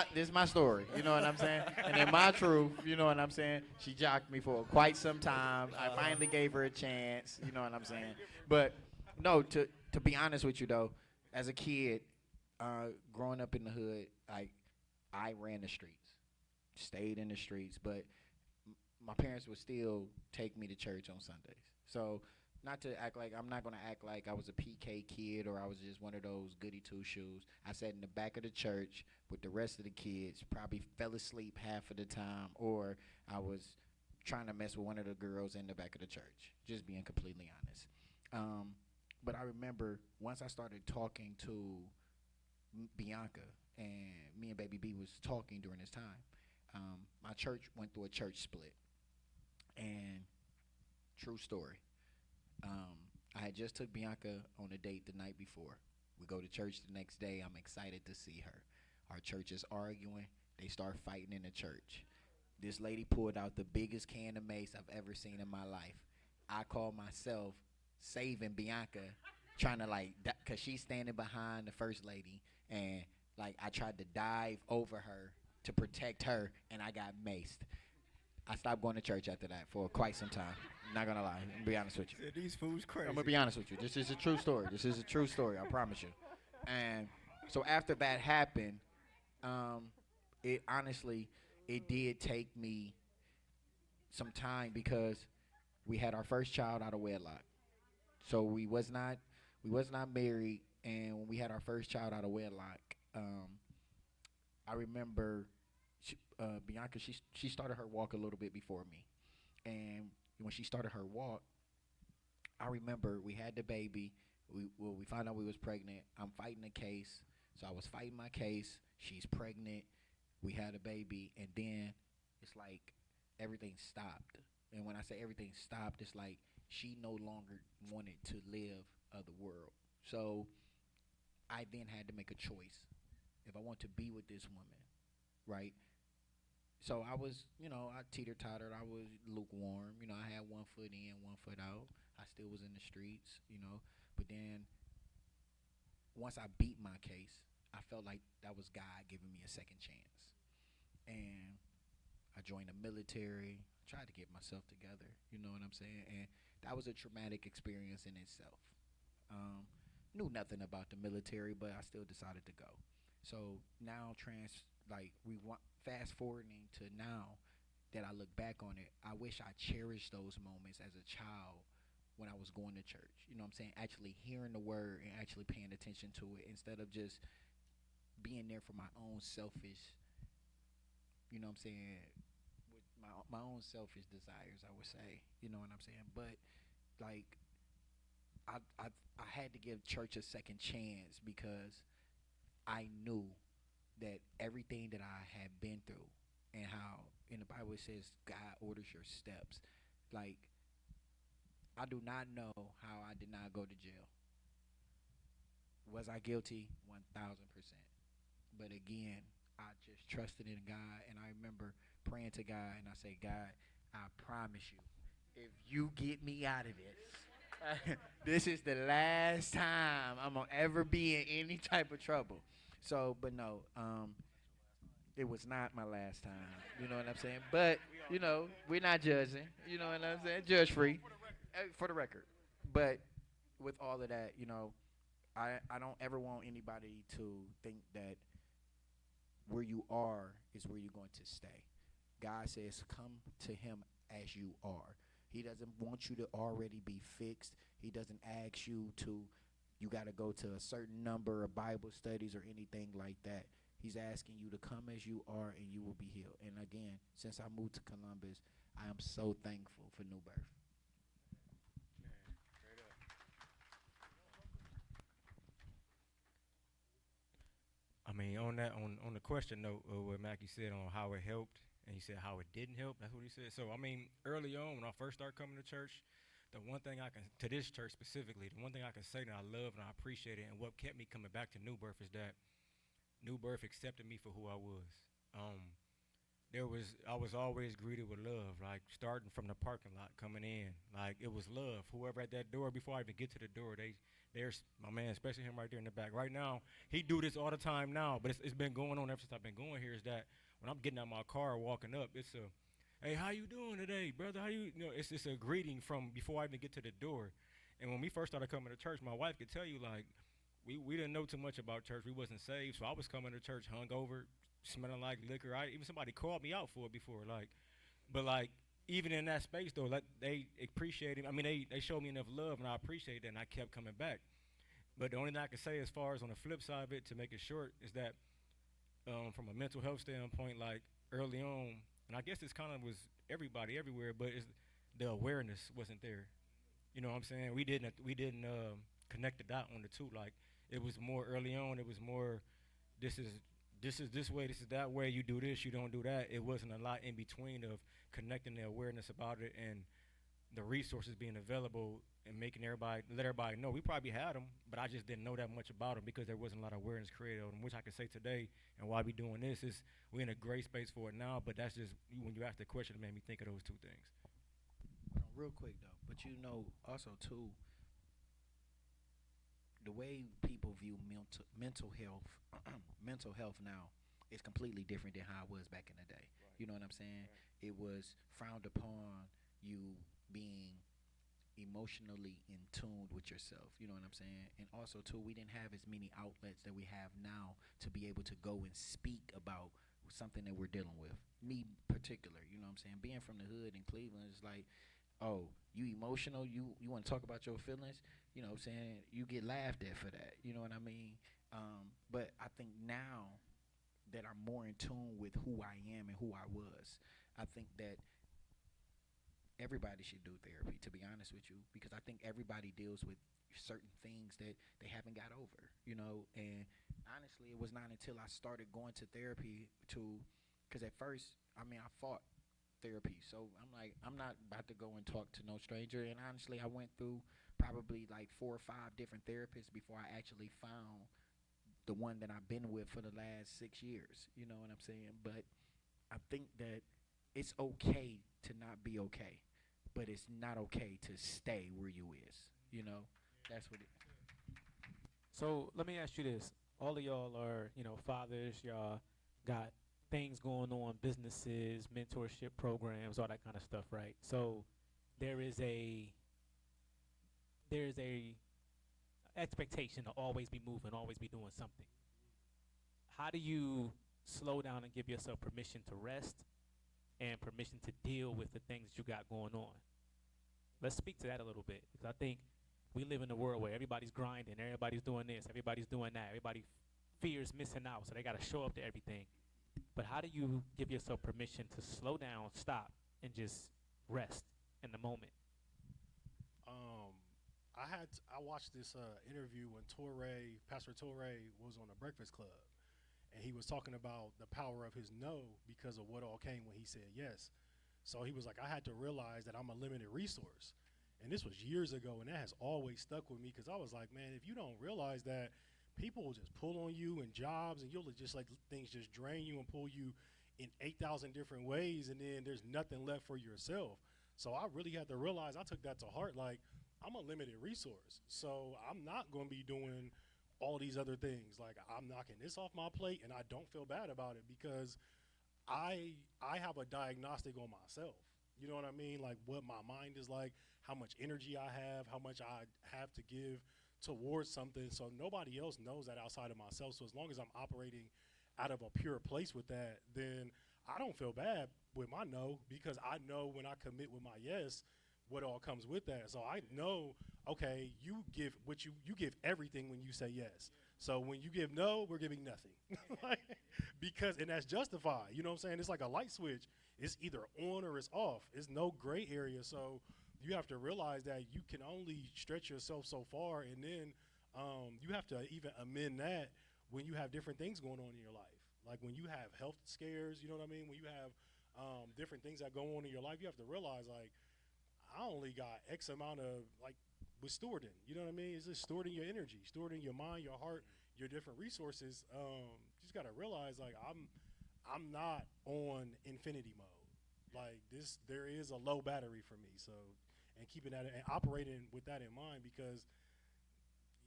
Q: this my story. You know what I'm saying? And in my truth, you know what I'm saying? She jocked me for quite some time. I finally gave her a chance. You know what I'm saying? But no, to be honest with you though, as a kid, growing up in the hood, I ran the streets, stayed in the streets, but my parents would still take me to church on Sundays. So not to act like I'm not gonna act like I was a PK kid or I was just one of those goody two shoes. I sat in the back of the church with the rest of the kids, probably fell asleep half of the time, or I was trying to mess with one of the girls in the back of the church. Just being completely honest. But I remember once I started talking to Bianca, and me and Baby B was talking during this time. My church went through a church split, and true story. I had just took Bianca on a date the night before. We go to church the next day. I'm excited to see her. Our church is arguing. They start fighting in the church. This lady pulled out the biggest can of mace I've ever seen in my life. I call myself saving Bianca, trying to cause she's standing behind the first lady, and I tried to dive over her to protect her, and I got maced. I stopped going to church after that for quite some time. Not gonna lie, I'm gonna be honest with you.
L: These fools crazy.
Q: I'm gonna be honest with you. This is a true story. This is a true story. I promise you. And so after that happened, it honestly, it did take me some time because we had our first child out of wedlock. So we was not married, and when we had our first child out of wedlock, I remember Bianca. She started her walk a little bit before me, and when she started her walk, I remember we had the baby. We found out we was pregnant. I'm fighting the case, so I was fighting my case. She's pregnant. We had a baby, and then it's like everything stopped. And when I say everything stopped, it's like she no longer wanted to live the world. So I then had to make a choice. If I want to be with this woman, right? So I was, I teeter-tottered. I was lukewarm. I had 1 foot in, 1 foot out. I still was in the streets, But then once I beat my case, I felt like that was God giving me a second chance. And I joined the military, tried to get myself together, you know what I'm saying? And that was a traumatic experience in itself. Knew nothing about the military, but I still decided to go. So now fast forwarding to now that I look back on it, I wish I cherished those moments as a child when I was going to church. You know what I'm saying? Actually hearing the word and actually paying attention to it instead of just being there for my own selfish, you know what I'm saying, with my own selfish desires, I would say. You know what I'm saying? But I had to give church a second chance because I knew that everything that I had been through and how in the Bible it says God orders your steps. I do not know how I did not go to jail. Was I guilty? 1,000%. But again, I just trusted in God, and I remember praying to God, and I say, God, I promise you, if you get me out of this, this is the last time I'm gonna ever be in any type of trouble. So, but no, it was not my last time. You know what I'm saying? But we're not judging. You know what I'm saying? Judge free, for the record. But with all of that, I don't ever want anybody to think that where you are is where you're going to stay. God says, come to him as you are. He doesn't want you to already be fixed. He doesn't ask you you got to go to a certain number of Bible studies or anything like that. He's asking you to come as you are and you will be healed. And again, since I moved to Columbus, I am so thankful for New Birth.
L: I mean, on the question note of what Mackie said on how it helped, and he said how it didn't help. That's what he said. So I mean, early on when I first started coming to church, the one thing to this church specifically, the one thing I can say that I love and I appreciate it, and what kept me coming back to New Birth is that New Birth accepted me for who I was. I was always greeted with love, like starting from the parking lot coming in, like it was love. Whoever at that door, before I even get to the door, there's my man, especially him right there in the back. Right now, he do this all the time now, but it's been going on ever since I've been going here. Is that when I'm getting out my car, walking up, it's a, hey, how you doing today, brother? How you know? It's a greeting from before I even get to the door. And when we first started coming to church, my wife could tell you like, we didn't know too much about church. We wasn't saved, so I was coming to church hungover, smelling like liquor. Even somebody called me out for it before, like, but like even in that space though, like they appreciated. I mean, they showed me enough love, and I appreciate that, and I kept coming back. But the only thing I can say, as far as on the flip side of it, to make it short, is that from a mental health standpoint, like early on, and I guess this kind of was everybody everywhere, but the awareness wasn't there. You know what I'm saying? We didn't connect the dot on the two. Like it was more early on. It was more, this is this way, this is that way. You do this, you don't do that. It wasn't a lot in between of connecting the awareness about it and the resources being available and making let everybody know. We probably had them, but I just didn't know that much about them because there wasn't a lot of awareness created on them, which I can say today. And why we doing this is we're in a great space for it now. But that's just when you asked the question, it made me think of those two things.
Q: Real quick though, but also too, the way people view mental health, mental health now is completely different than how it was back in the day. Right. You know what I'm saying? Right. It was frowned upon you being emotionally in tune with yourself. You know what I'm saying? And also too, we didn't have as many outlets that we have now to be able to go and speak about something that we're dealing with. Me particular, you know what I'm saying? Being from the hood in Cleveland, it's like, oh, you emotional? You want to talk about your feelings? You know what I'm saying? You get laughed at for that. You know what I mean? But I think now that I'm more in tune with who I am and who I was, I think that everybody should do therapy, to be honest with you, because I think everybody deals with certain things that they haven't got over, you know. And honestly, it was not until I started going to therapy because at first, I mean, I fought therapy. So I'm like, I'm not about to go and talk to no stranger. And honestly, I went through probably like 4 or 5 different therapists before I actually found the one that I've been with for the last 6 years. You know what I'm saying? But I think that it's okay to not be okay, but it's not okay to stay where you is. You know, that's what it.
A: So let me ask you this: all of y'all are, fathers. Y'all got things going on, businesses, mentorship programs, all that kind of stuff, right? So there is a expectation to always be moving, always be doing something. How do you slow down and give yourself permission to rest and permission to deal with the things that you got going on? Let's speak to that a little bit, because I think we live in a world where everybody's grinding, everybody's doing this, everybody's doing that, everybody fears missing out, so they got to show up to everything. But how do you give yourself permission to slow down, stop, and just rest in the moment?
M: I watched this interview when Pastor Torre was on the Breakfast Club, and he was talking about the power of his no because of what all came when he said yes. So he was like, I had to realize that I'm a limited resource. And this was years ago, and that has always stuck with me because I was like, man, if you don't realize that people will just pull on you in jobs and you'll just like things just drain you and pull you in 8,000 different ways, and then there's nothing left for yourself. So I really had to realize, I took that to heart, like I'm a limited resource. So I'm not going to be doing all these other things. Like I'm knocking this off my plate, and I don't feel bad about it because I have a diagnostic on myself. You know what I mean? Like what my mind is like, how much energy I have, how much I have to give towards something. So nobody else knows that outside of myself. So as long as I'm operating out of a pure place with that, then I don't feel bad with my no, because I know when I commit with my yes, what all comes with that. So I know, okay, you give what you give everything when you say yes. So when you give no, we're giving nothing. And that's justified. You know what I'm saying? It's like a light switch. It's either on or it's off. It's no gray area. So you have to realize that you can only stretch yourself so far, and then you have to even amend that when you have different things going on in your life. Like when you have health scares, you know what I mean? When you have different things that go on in your life, you have to realize, like, I only got X amount of, like, with stewarding, you know what I mean? It's just stewarding your energy, stewarding your mind, your heart, your different resources. You just got to realize, like, I'm not on infinity mode. Like this, there is a low battery for me. So, and keeping that and operating with that in mind, because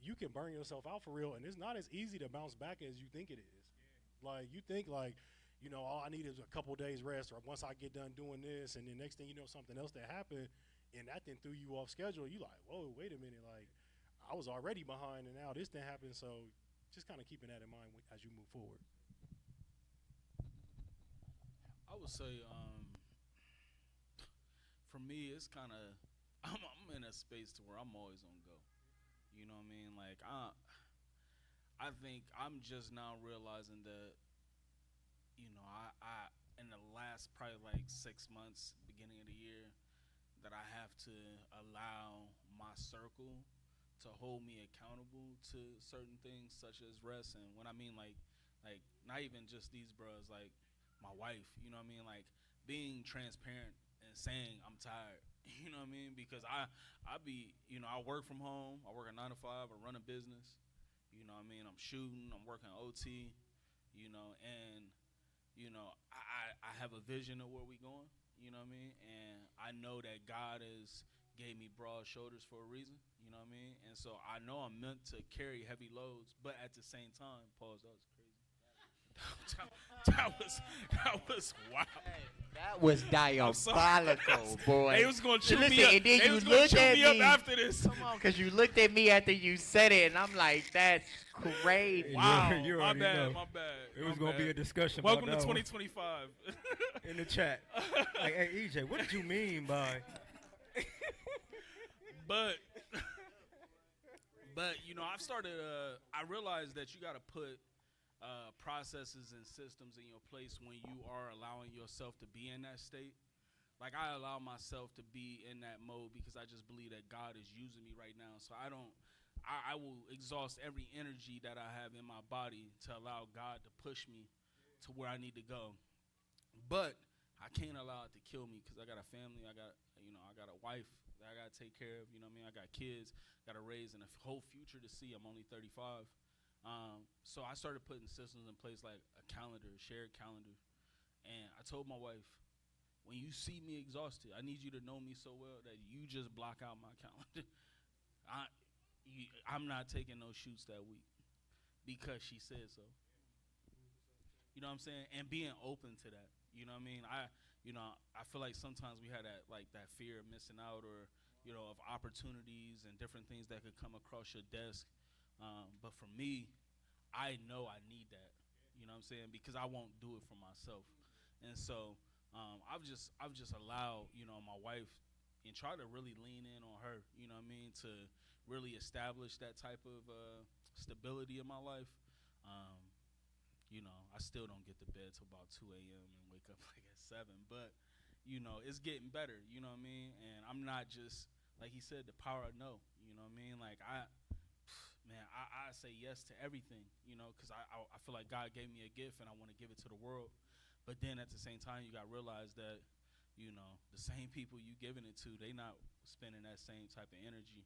M: you can burn yourself out for real, and it's not as easy to bounce back as you think it is. Like you think like, all I need is a couple days rest, or once I get done doing this, and then next thing you know, something else that happened, and that then threw you off schedule. You like, whoa, wait a minute, like I was already behind, and now this didn't happen. So just kind of keeping that in mind as you move forward.
O: I would say, for me, it's kind of I'm in a space to where I'm always on go. You know what I mean? Like I think I'm just now realizing that I in the last probably like 6 months, beginning of the year, that I have to allow my circle to hold me accountable to certain things such as rest. And when I mean like not even just these bros, like my wife, you know what I mean? Like being transparent and saying I'm tired. You know what I mean? Because I be, I work from home, I work a 9 to 5, I run a business, you know what I mean? I'm shooting, I'm working OT, and I have a vision of where we going, you know what I mean? And I know that God has gave me broad shoulders for a reason, you know what I mean? And so I know I'm meant to carry heavy loads, but at the same time, pause, that was crazy. that was wild.
R: That was diabolical, boy.
O: They was gonna chew
R: Listen,
O: me up.
R: and then
O: They
R: you
O: was gonna
R: looked
O: chew
R: at
O: me up
R: me.
O: after this.
R: Come on, because you looked at me after you said it, and I'm like, that's crazy.
O: Wow,
L: You
O: my
L: already
O: bad,
L: know.
O: my bad.
L: It was
O: my
L: gonna be
O: bad.
L: a discussion.
O: Welcome to
L: about that one
O: 2025.
L: in the chat. Like, hey EJ, what did you mean by?
O: But I've started. I realized that you got to put processes and systems in your place when you are allowing yourself to be in that state. Like I allow myself to be in that mode because I just believe that God is using me right now. So I will exhaust every energy that I have in my body to allow God to push me to where I need to go. But I can't allow it to kill me because I got a family. I got a wife that I got to take care of. You know what I mean? I got kids, got to raise, and a whole future to see. I'm only 35. So I started putting systems in place like a calendar, a shared calendar. And I told my wife, when you see me exhausted, I need you to know me so well that you just block out my calendar. I'm not taking no shoots that week because she said so. You know what I'm saying? And being open to that. You know what I mean? I feel like sometimes we had that fear of missing out or, of opportunities and different things that could come across your desk. But for me, I know I need that. You know what I'm saying? Because I won't do it for myself. And so I've just allowed, my wife and try to really lean in on her, you know what I mean, to really establish that type of stability in my life. I still don't get to bed till about 2 a.m. and wake up like at 7, but it's getting better, you know what I mean? And I'm not just, like he said, the power of no, you know what I mean? Like I say yes to everything, because I feel like God gave me a gift and I want to give it to the world. But then at the same time, you got to realize that, the same people you giving it to, they not spending that same type of energy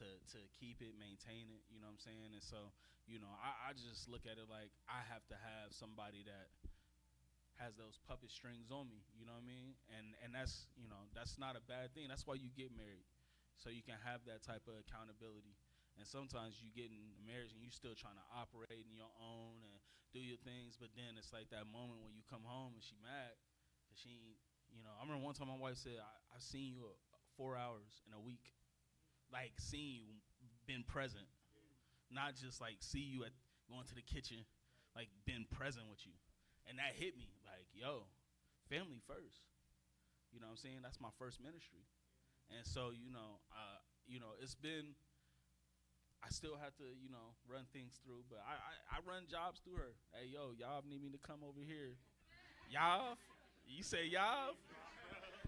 O: to keep it, maintain it, you know what I'm saying? And so, I just look at it like I have to have somebody that has those puppet strings on me, you know what I mean? And that's, that's not a bad thing. That's why you get married, so you can have that type of accountability. And sometimes you get in a marriage and you still trying to operate in your own and do your things, but then it's like that moment when you come home and she mad because she ain't, I remember one time my wife said, I've seen you 4 hours in a week. Like seeing you, been present. Not just like see you at going to the kitchen, like been present with you. And that hit me like, yo, family first. You know what I'm saying? That's my first ministry. And so, it's been, I still have to, run things through, but I run jobs through her. Hey, yo, y'all need me to come over here. Y'all? You say y'all?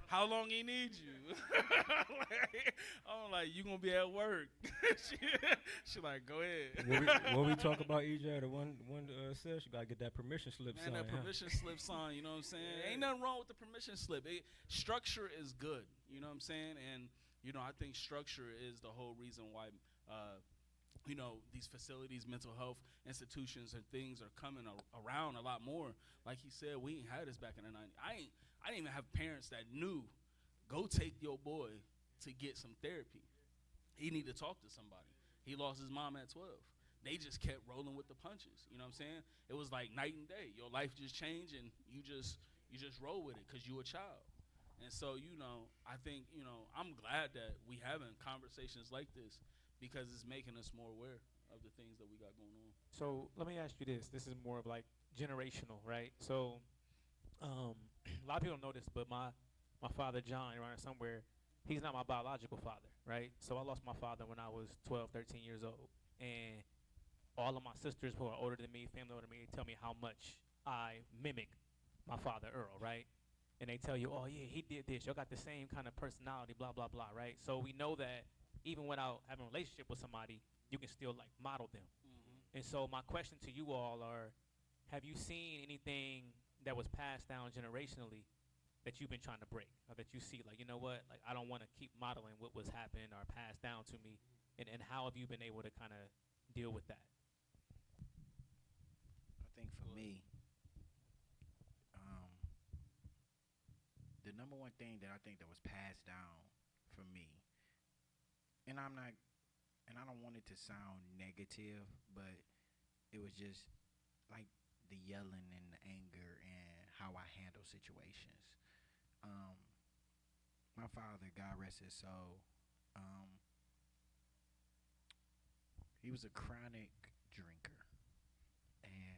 O: How long he need you? I'm like, you gonna be at work. she like, go ahead.
L: What we talk about, EJ, the one says you gotta get that permission slip signed.
O: Man, that permission slip sign, you know what I'm saying? Yeah. Ain't nothing wrong with the permission slip. Structure is good, you know what I'm saying? And, I think structure is the whole reason why these facilities, mental health institutions and things are coming around a lot more. Like he said, we ain't had this back in the 90s. I didn't even have parents that knew, go take your boy to get some therapy. He need to talk to somebody. He lost his mom at 12. They just kept rolling with the punches. You know what I'm saying? It was like night and day. Your life just changed, and you just roll with it because you a child. And so, I think, I'm glad that we having conversations like this because it's making us more aware of the things that we got going on.
A: So let me ask you this. This is more of like generational, right? So a lot of people don't know this, but my father, John, around somewhere, he's not my biological father, right? So I lost my father when I was 12, 13 years old. And all of my sisters who are older than me, family older than me, tell me how much I mimic my father, Earl, right? And they tell you, oh, yeah, he did this. Y'all got the same kind of personality, blah, blah, blah, right? So we know that even without having a relationship with somebody, you can still, like, model them. And so my question to you all are, have you seen anything that was passed down generationally that you've been trying to break, or that you see, like, you know what, like, I don't want to keep modeling what was happening or passed down to me, and how have you been able to kind of deal with that?
Q: I think for me, the number one thing that I think that was passed down for me, and I don't want it to sound negative, but it was just like the yelling and the anger and how I handle situations. My father, God rest his soul, he was a chronic drinker, and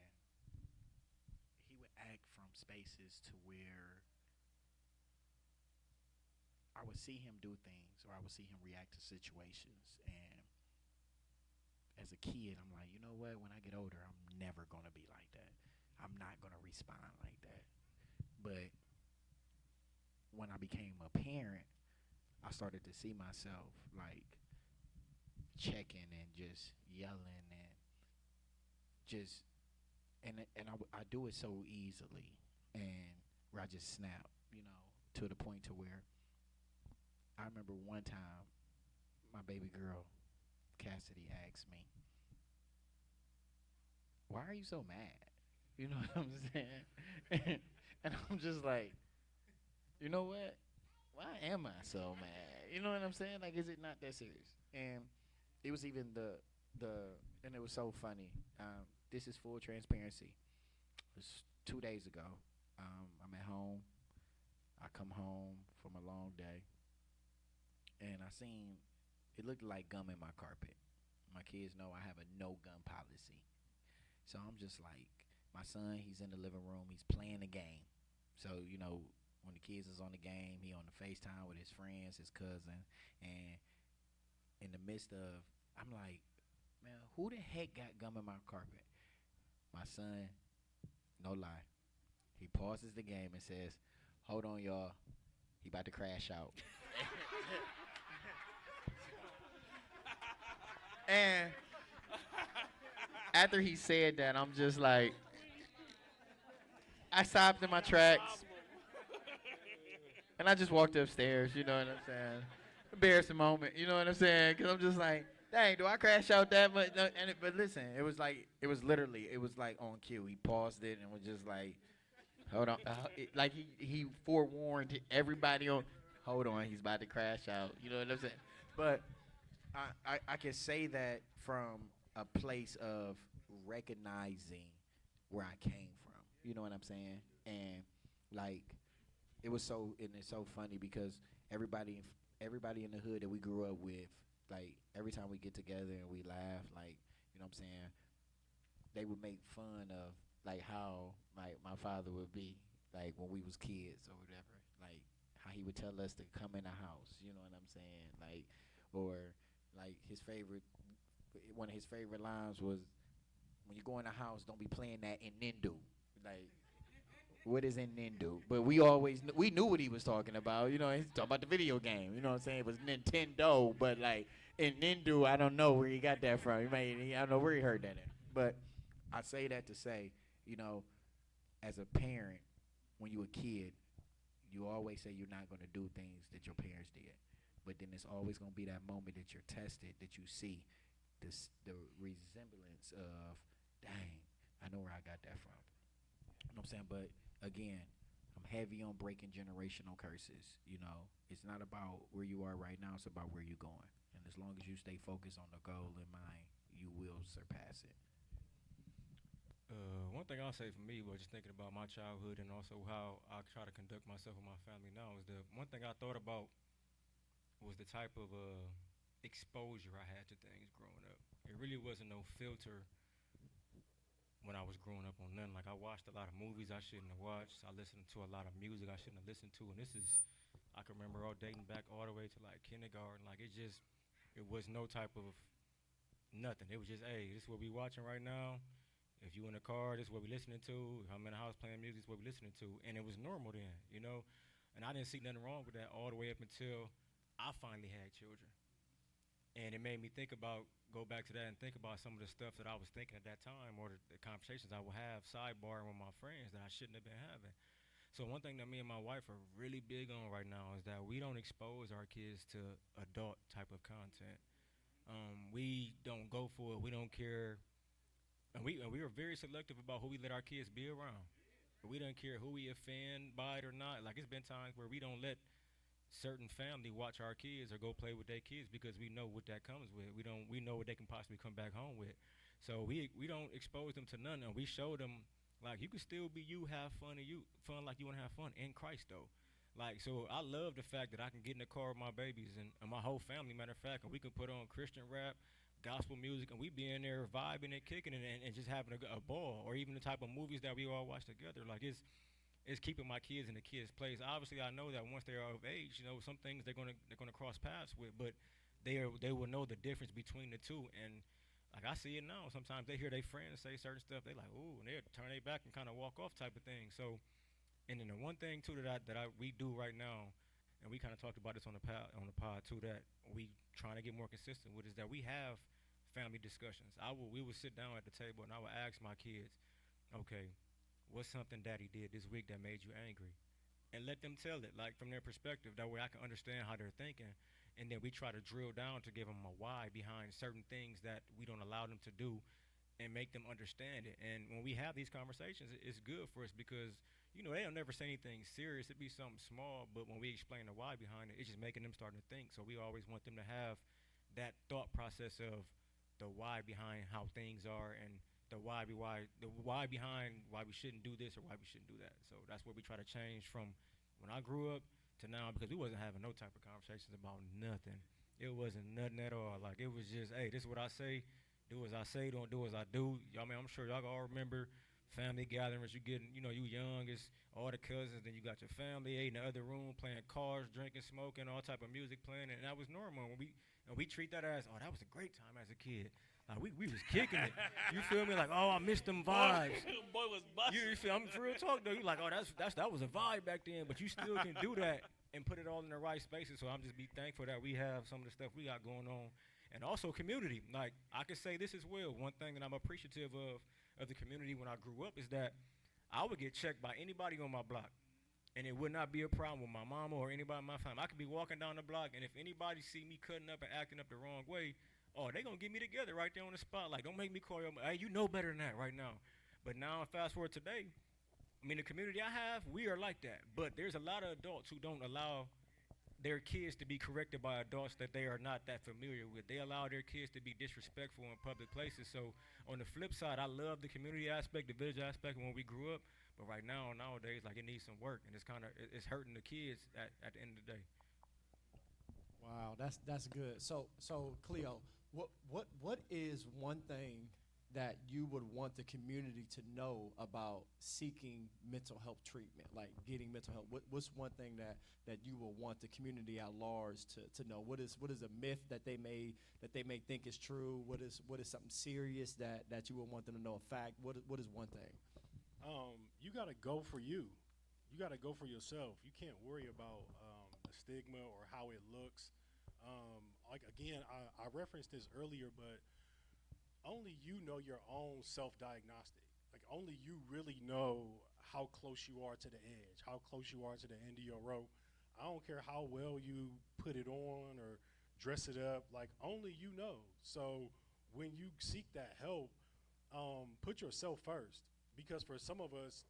Q: he would act from spaces to where I would see him do things, or I would see him react to situations. And as a kid, I'm like, you know what? When I get older, I'm never going to be like that. I'm not going to respond like that. But when I became a parent, I started to see myself like checking and just yelling and just, I do it so easily, and where I just snap, to the point to where I remember one time my baby girl, Cassidy, asked me, why are you so mad? You know what I'm saying? And I'm just like, you know what? Why am I so mad? You know what I'm saying? Like, is it not that serious? And it was even and it was so funny. This is full transparency. It was 2 days ago. I'm at home. I come home from a long day, and I seen it looked like gum in my carpet. My kids know I have a no gum policy. So I'm just like, my son, he's in the living room, he's playing the game. So, when the kids is on the game, he on the FaceTime with his friends, his cousin, and in the midst of, I'm like, man, who the heck got gum in my carpet? My son, no lie, he pauses the game and says, hold on, y'all, he about to crash out. And after he said that, I'm just like, I stopped in my tracks, and I just walked upstairs, you know what I'm saying? Embarrassing moment, you know what I'm saying? Because I'm just like, dang, do I crash out that much? No, but listen, it was like on cue. He paused it and was just like, hold on. Like he forewarned everybody on, hold on, he's about to crash out. You know what I'm saying? But I can say that from a place of recognizing where I came from. You know what I'm saying? And like, it's so funny because everybody in the hood that we grew up with, like, every time we get together and we laugh, like, you know what I'm saying, they would make fun of like how like my father would be like when we was kids or whatever, like how he would tell us to come in the house, you know what I'm saying, like, or like one of his favorite lines was, when you go in the house, don't be playing that in Nindu. Like, what is in Nindu? But we knew what he was talking about. You know, he's talking about the video game. You know what I'm saying? It was Nintendo, but like in Nindu, I don't know where he got that from. I don't know where he heard that in. But I say that to say, as a parent, when you a kid, you always say you're not going to do things that your parents did. But then it's always going to be that moment that you're tested, that you see,
N: the resemblance of, dang, I know where I got that from. You know what I'm saying? But again, I'm heavy on breaking generational curses. You know, it's not about where you are right now, it's about where you're going. And as long as you stay focused on the goal in mind, you will surpass it.
L: One thing I'll say for me was just thinking about my childhood and also how I try to conduct myself with my family now is the one thing I thought about was the type of exposure I had to things growing up. It really wasn't no filter when I was growing up on nothing. Like I watched a lot of movies I shouldn't have watched. I listened to a lot of music I shouldn't have listened to. And this is, I can remember all dating back all the way to like kindergarten. Like it was no type of nothing. It was just, hey, this is what we watching right now. If you in the car, this is what we listening to. If I'm in the house playing music, this is what we listening to. And it was normal then, you know? And I didn't see nothing wrong with that all the way up until I finally had children. And it made me go back to that and think about some of the stuff that I was thinking at that time or the conversations I would have sidebarring with my friends that I shouldn't have been having. So one thing that me and my wife are really big on right now is that we don't expose our kids to adult type of content. We don't go for it. We don't care. And we are very selective about who we let our kids be around. We don't care who we offend by it or not. Like it's been times where we don't let certain family watch our kids or go play with their kids because we know what that comes with. We know what they can possibly come back home with. So we don't expose them to none, and we show them like you can still be you, have fun, and fun like you want to have fun in Christ though. Like so, I love the fact that I can get in the car with my babies and my whole family. Matter of fact, and we can put on Christian rap, gospel music, and we be in there vibing and kicking and just having a ball, or even the type of movies that we all watch together. Like it's keeping my kids in the kids' place. Obviously, I know that once they're of age, you know, some things they're gonna cross paths with, but they will know the difference between the two. And like I see it now, sometimes they hear their friends say certain stuff, they like, ooh, and they turn their back and kind of walk off type of thing. So, and then the one thing too we do right now, and we kind of talked about this on the pod too, that we trying to get more consistent with is that we have family discussions. We would sit down at the table and I would ask my kids, okay, what's something daddy did this week that made you angry? And let them tell it, like from their perspective. That way I can understand how they're thinking. And then we try to drill down to give them a why behind certain things that we don't allow them to do and make them understand it. And when we have these conversations, it's good for us because, you know, they'll never say anything serious. It'd be something small, but when we explain the why behind it, it's just making them start to think. So we always want them to have that thought process of the why behind how things are and the why behind why we shouldn't do this or why we shouldn't do that. So that's what we try to change from when I grew up to now, because we wasn't having no type of conversations about nothing. It wasn't nothing at all. Like it was just, hey, this is what I say, do as I say, don't do as I do. I mean, I'm sure y'all all remember family gatherings. You getting, you know, you young, it's all the cousins, then you got your family in the other room playing cards, drinking, smoking, all type of music playing, and that was normal. And we treat that as, oh, that was a great time as a kid. Like we was kicking it. You feel me? Like, oh, I missed them vibes.
O: Boy was busting.
L: You feel? I'm for real talk though. You like, oh, that was a vibe back then. But you still can do that and put it all in the right spaces. So I'm just be thankful that we have some of the stuff we got going on, and also community. Like I can say this as well. One thing that I'm appreciative of the community when I grew up is that I would get checked by anybody on my block. And it would not be a problem with my mama or anybody in my family. I could be walking down the block, and if anybody see me cutting up and acting up the wrong way, oh, they gonna get me together right there on the spot. Like, don't make me call you. Hey, you know better than that right now. But now, fast forward today, I mean, the community I have, we are like that. But there's a lot of adults who don't allow their kids to be corrected by adults that they are not that familiar with. They allow their kids to be disrespectful in public places. So on the flip side, I love the community aspect, the village aspect when we grew up. But right now, nowadays, like it needs some work, and it's hurting the kids at the end of the day.
P: Wow, that's good. So Cleo, what is one thing that you would want the community to know about seeking mental health treatment, like getting mental health? What's one thing that you will want the community at large to know? What is a myth that they may think is true? What is something serious that you would want them to know a fact? What is one thing?
M: You got to go for you. You got to go for yourself. You can't worry about the stigma or how it looks. Like again, I referenced this earlier, but only you know your own self-diagnostic. Like only you really know how close you are to the edge, how close you are to the end of your rope. I don't care how well you put it on or dress it up. Like only you know. So when you seek that help, put yourself first, because for some of us,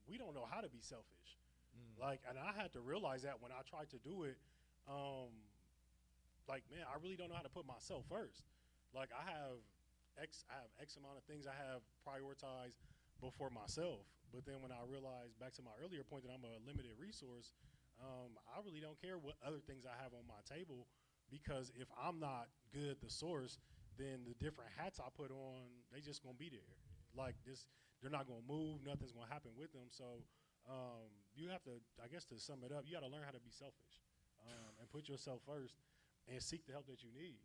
M: we don't know how to be selfish. Like, and I had to realize that when I tried to do it. Like, man, I really don't know how to put myself first. Like, I have X amount of things I have prioritized before myself. But then when I realized, back to my earlier point, that I'm a limited resource, I really don't care what other things I have on my table, because if I'm not good, the source, then the different hats I put on, they just gonna be there. Like this, they're not gonna move. Nothing's gonna happen with them. So you have to, I guess, to sum it up, you got to learn how to be selfish and put yourself first and seek the help that you need.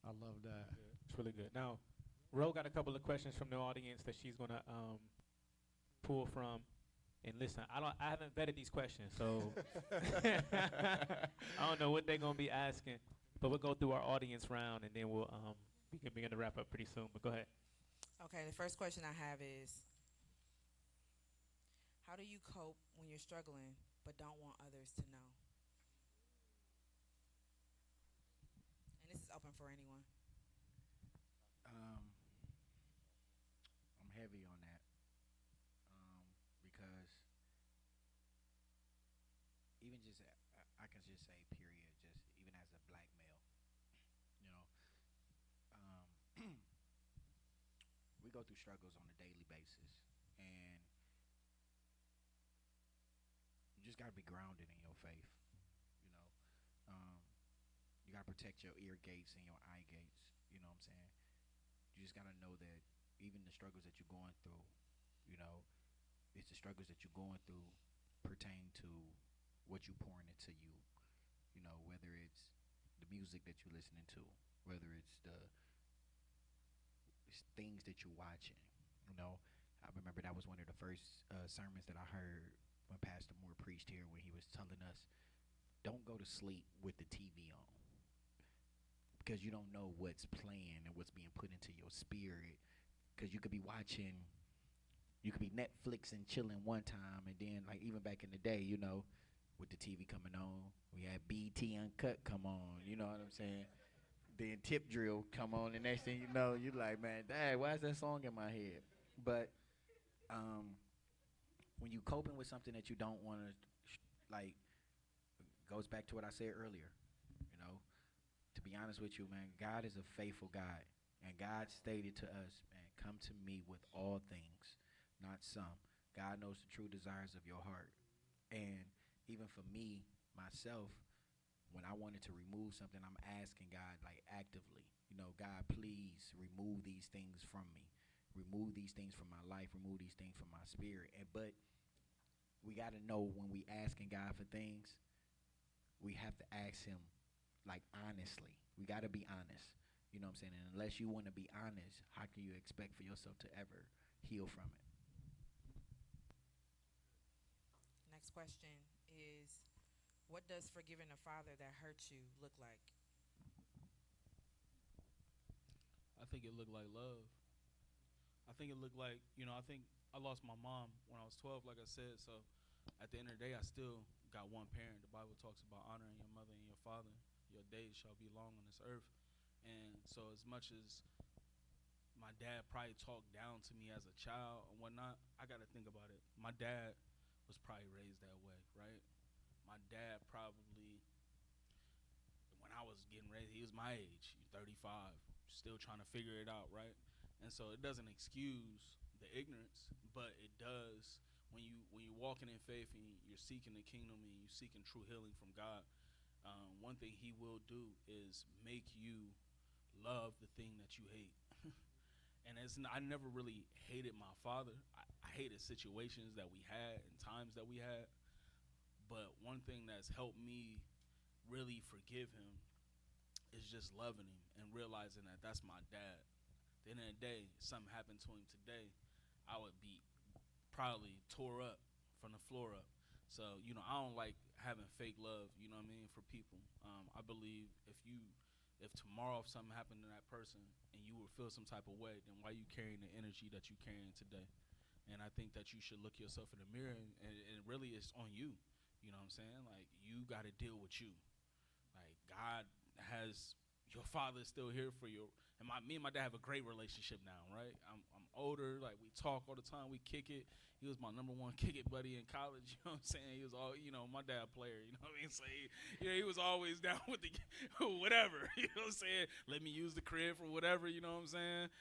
P: I love that.
A: Yeah, it's really good. Now, Ro got a couple of questions from the audience that she's gonna pull from. And listen, I haven't vetted these questions, so I don't know what they're gonna be asking. But we'll go through our audience round, and then we'll we can begin to wrap up pretty soon. But go ahead.
S: Okay, the first question I have is, how do you cope when you're struggling but don't want others to know? And this is open for anyone.
Q: I'm heavy on that because even just I can just say period, just even as a black male, you know, we go through struggles on a daily basis, and you just got to be grounded in your faith, you know. You got to protect your ear gates and your eye gates, you know what I'm saying? You just got to know that even the struggles that you're going through, you know, it's the struggles that you're going through pertain to what you're pouring into you know, whether it's the music that you're listening to, whether it's things that you're watching, you know. I remember that was one of the first sermons that I heard when Pastor Moore preached here, when he was telling us, don't go to sleep with the TV on, because you don't know what's playing and what's being put into your spirit. Because you could be Netflix and chilling one time, and then, like, even back in the day, you know, with the TV coming on, we had BT Uncut come on, you know what I'm saying? Then Tip Drill come on, and next thing you know, you're like, man, dang, why is that song in my head? But when you coping with something that you don't want to, like, goes back to what I said earlier, you know, to be honest with you, man, God is a faithful God. And God stated to us, man, come to me with all things, not some. God knows the true desires of your heart. And even for me, myself, when I wanted to remove something, I'm asking God, like, actively, you know, God, please remove these things from me. Remove these things from my life. Remove these things from my spirit. But we got to know, when we asking God for things, we have to ask him, like, honestly. We got to be honest. You know what I'm saying? And unless you want to be honest, how can you expect for yourself to ever heal from it?
S: Next question is, what does forgiving a father that hurt you look like?
O: I think it looked like love. I think it looked like, you know, I think I lost my mom when I was 12, like I said. So at the end of the day, I still got one parent. The Bible talks about honoring your mother and your father. Your days shall be long on this earth. And so as much as my dad probably talked down to me as a child and whatnot, I got to think about it. My dad was probably raised that way, right? My dad probably, when I was getting raised, he was my age, 35, still trying to figure it out, right? And so it doesn't excuse the ignorance, but it does when you're walking in faith and you're seeking the kingdom and you're seeking true healing from God. One thing he will do is make you love the thing that you hate. And I never really hated my father. I hated situations that we had and times that we had. But one thing that's helped me really forgive him is just loving him and realizing that that's my dad. At the end of the day, if something happened to him today, I would be probably tore up from the floor up. So, you know, I don't like having fake love, you know what I mean, for people. I believe if tomorrow something happened to that person and you would feel some type of way, then why are you carrying the energy that you're carrying today? And I think that you should look yourself in the mirror, and really it's on you. You know what I'm saying? Like, you got to deal with you. Like, God has your father is still here for you. And me and my dad have a great relationship now, right? I'm older, like we talk all the time, we kick it. He was my number one kick it buddy in college, you know what I'm saying? He was all, my dad player, you know what I mean? So he was always down with the whatever, you know what I'm saying? Let me use the crib for whatever, you know what I'm saying?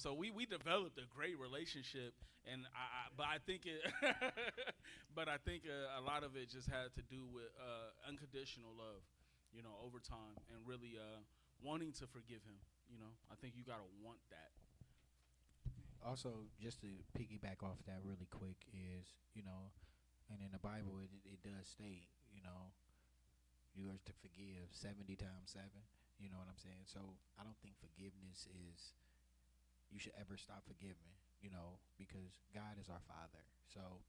O: So we developed a great relationship, and but I think a lot of it just had to do with unconditional love, over time, and really wanting to forgive him. I think you gotta want that.
Q: Also, just to piggyback off that really quick is, and in the Bible it does state, you are to forgive 70 times 7. You know what I'm saying? So I don't think forgiveness is, you should ever stop forgiving, because God is our Father. So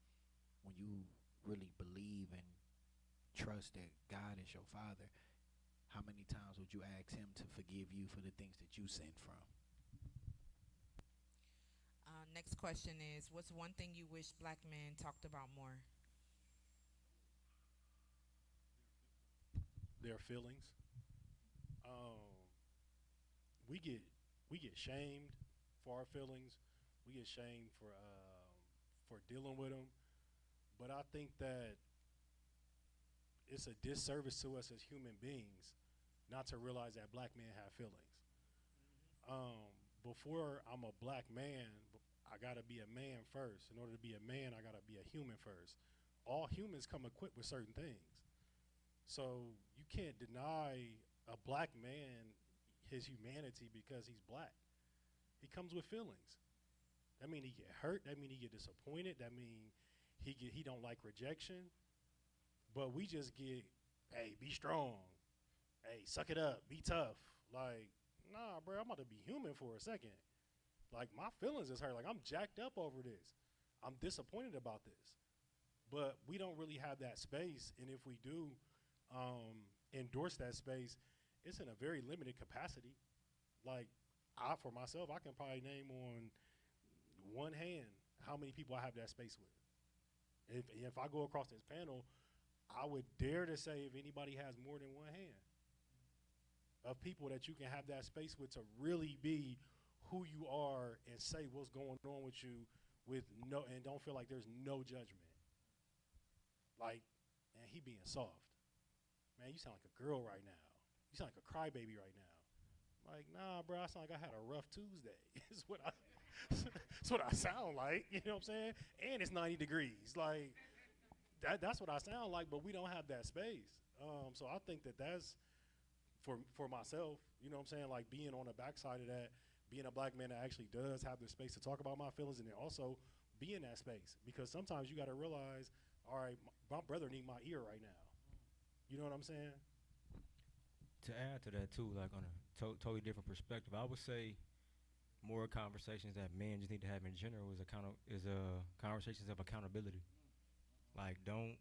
Q: when you really believe and trust that God is your Father, how many times would you ask him to forgive you for the things that you sinned from?
S: Next question is, what's one thing you wish black men talked about more?
M: Their feelings. We get shamed for our feelings. We get shamed for dealing with them. But I think that it's a disservice to us as human beings not to realize that black men have feelings. Before I'm a black man, I gotta be a man first. In order to be a man, I gotta be a human first. All humans come equipped with certain things. So you can't deny a black man his humanity because he's black. He comes with feelings. That mean he get hurt. That mean he get disappointed. That mean he don't like rejection. But we just get, hey, be strong. Hey, suck it up. Be tough. Like, nah, bro, I'm about to be human for a second. Like, my feelings is hurt. Like, I'm jacked up over this. I'm disappointed about this. But we don't really have that space. And if we do endorse that space, it's in a very limited capacity. Like, for myself, I can probably name on one hand how many people I have that space with. If I go across this panel, I would dare to say if anybody has more than one hand of people that you can have that space with to really be who you are and say what's going on with you and don't feel like there's no judgment. Like, man, he being soft. Man, you sound like a girl right now. You sound like a crybaby right now. Like, nah, bro, I sound like I had a rough Tuesday. It's what I sound like. You know what I'm saying? And it's 90 degrees. Like, that's what I sound like, but we don't have that space. So I think that's for myself, you know what I'm saying? Like, being on the backside of that, being a black man that actually does have the space to talk about my feelings, and then also be in that space. Because sometimes you got to realize, all right, my brother need my ear right now. You know what I'm saying?
L: To add to that too, like on a totally different perspective, I would say more conversations that men just need to have in general is conversations of accountability. Like, don't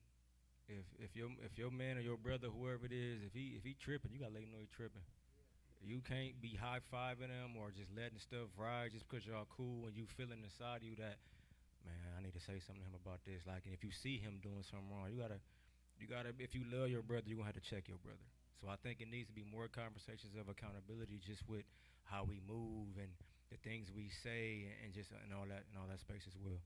L: if your man or your brother, whoever it is, if he tripping, you gotta let him know he tripping. You can't be high fiving them or just letting stuff ride just because y'all cool and you feeling inside of you that, man, I need to say something to him about this. Like, and if you see him doing something wrong, you gotta if you love your brother, you're gonna have to check your brother. So I think it needs to be more conversations of accountability just with how we move and the things we say and just and all that space as well.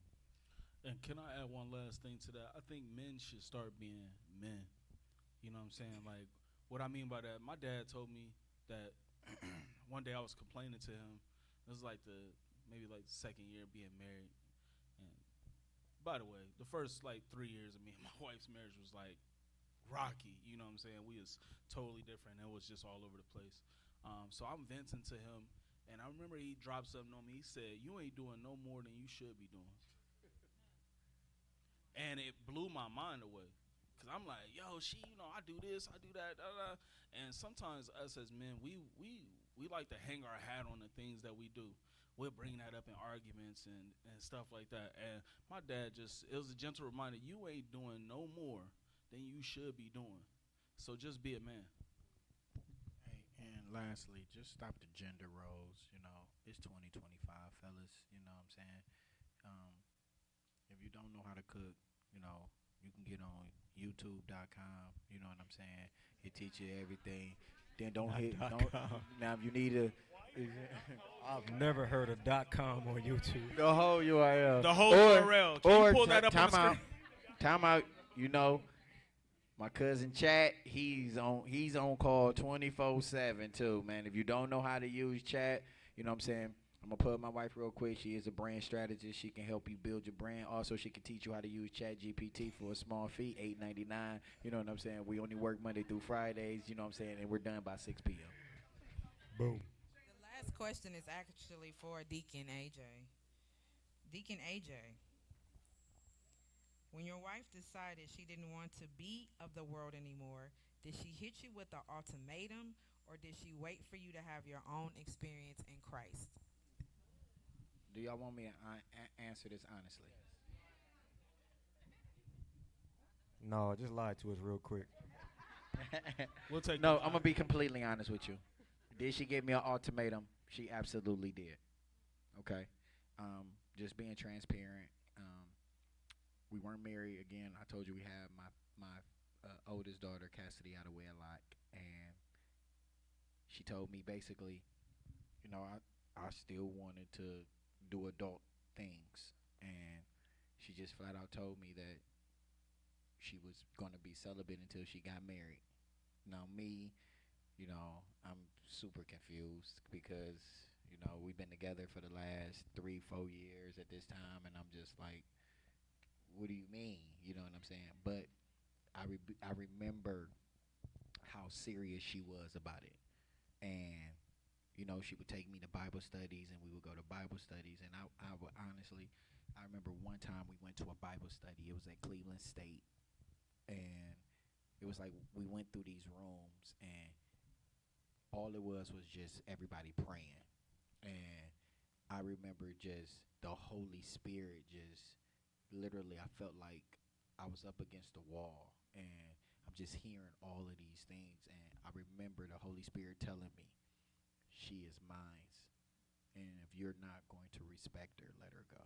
O: And can I add one last thing to that? I think men should start being men. You know what I'm saying? Like, what I mean by that, my dad told me that one day I was complaining to him. This was like maybe the second year being married. And by the way, the first 3 years of me and my wife's marriage was like rocky. You know what I'm saying? We was totally different. It was just all over the place. So I'm venting to him, and I remember he dropped something on me. He said, "You ain't doing no more than you should be doing." And it blew my mind away. Because I'm like, yo, I do this, I do that, da, da. And sometimes us as men, we like to hang our hat on the things that we do. We'll bring that up in arguments and stuff like that. And my dad it was a gentle reminder, you ain't doing no more than you should be doing. So just be a man.
Q: Hey, and lastly, just stop the gender roles. It's 2025, fellas. You know what I'm saying? If you don't know how to cook, you can get on youtube.com. You know what I'm saying? It teaches you everything.
N: then don't
L: Not
N: hit.
L: dot
N: Don't
L: com.
N: now if you need to.
L: I've never heard of .com on YouTube.
N: The whole URL.
O: The whole URL. Can you pull that up on the
N: time out.
O: screen?
N: Time out. You know, my cousin Chat, he's on call 24/7 too, man. If you don't know how to use Chat, you know what I'm saying? I'm gonna put my wife real quick. She is a brand strategist. She can help you build your brand. Also, she can teach you how to use Chat GPT for a small fee, $8.99. You know what I'm saying? We only work Monday through Fridays. You know what I'm saying? And we're done by 6 p.m.
L: Boom.
S: The last question is actually for Deacon AJ. Deacon AJ, when your wife decided she didn't want to be of the world anymore, did she hit you with an ultimatum, or did she wait for you to have your own experience in Christ?
N: Do y'all want me to answer this honestly?
L: No, just lie to us real quick.
O: We'll take
N: No,
O: your
N: I'm gonna
O: time.
N: be completely honest with you. Did she give me an ultimatum? She absolutely did. Okay, just being transparent. We weren't married again. I told you we had my oldest daughter, Cassidy, out of wedlock, and she told me basically, you know, I still wanted to do adult things, and she just flat out told me that she was going to be celibate until she got married. Now me, you know, I'm super confused because, you know, we've been together for the last 3-4 years at this time, and I'm just like, what do you mean? You know what I'm saying? But I remember how serious she was about it, and you know, she would take me to Bible studies, and we would go to Bible studies. And I would honestly, I remember one time we went to a Bible study. It was at Cleveland State, and it was like we went through these rooms, and all it was just everybody praying. And I remember just the Holy Spirit just literally, I felt like I was up against the wall, and I'm just hearing all of these things. And I remember the Holy Spirit telling me, she is mine, and if you're not going to respect her, let her go.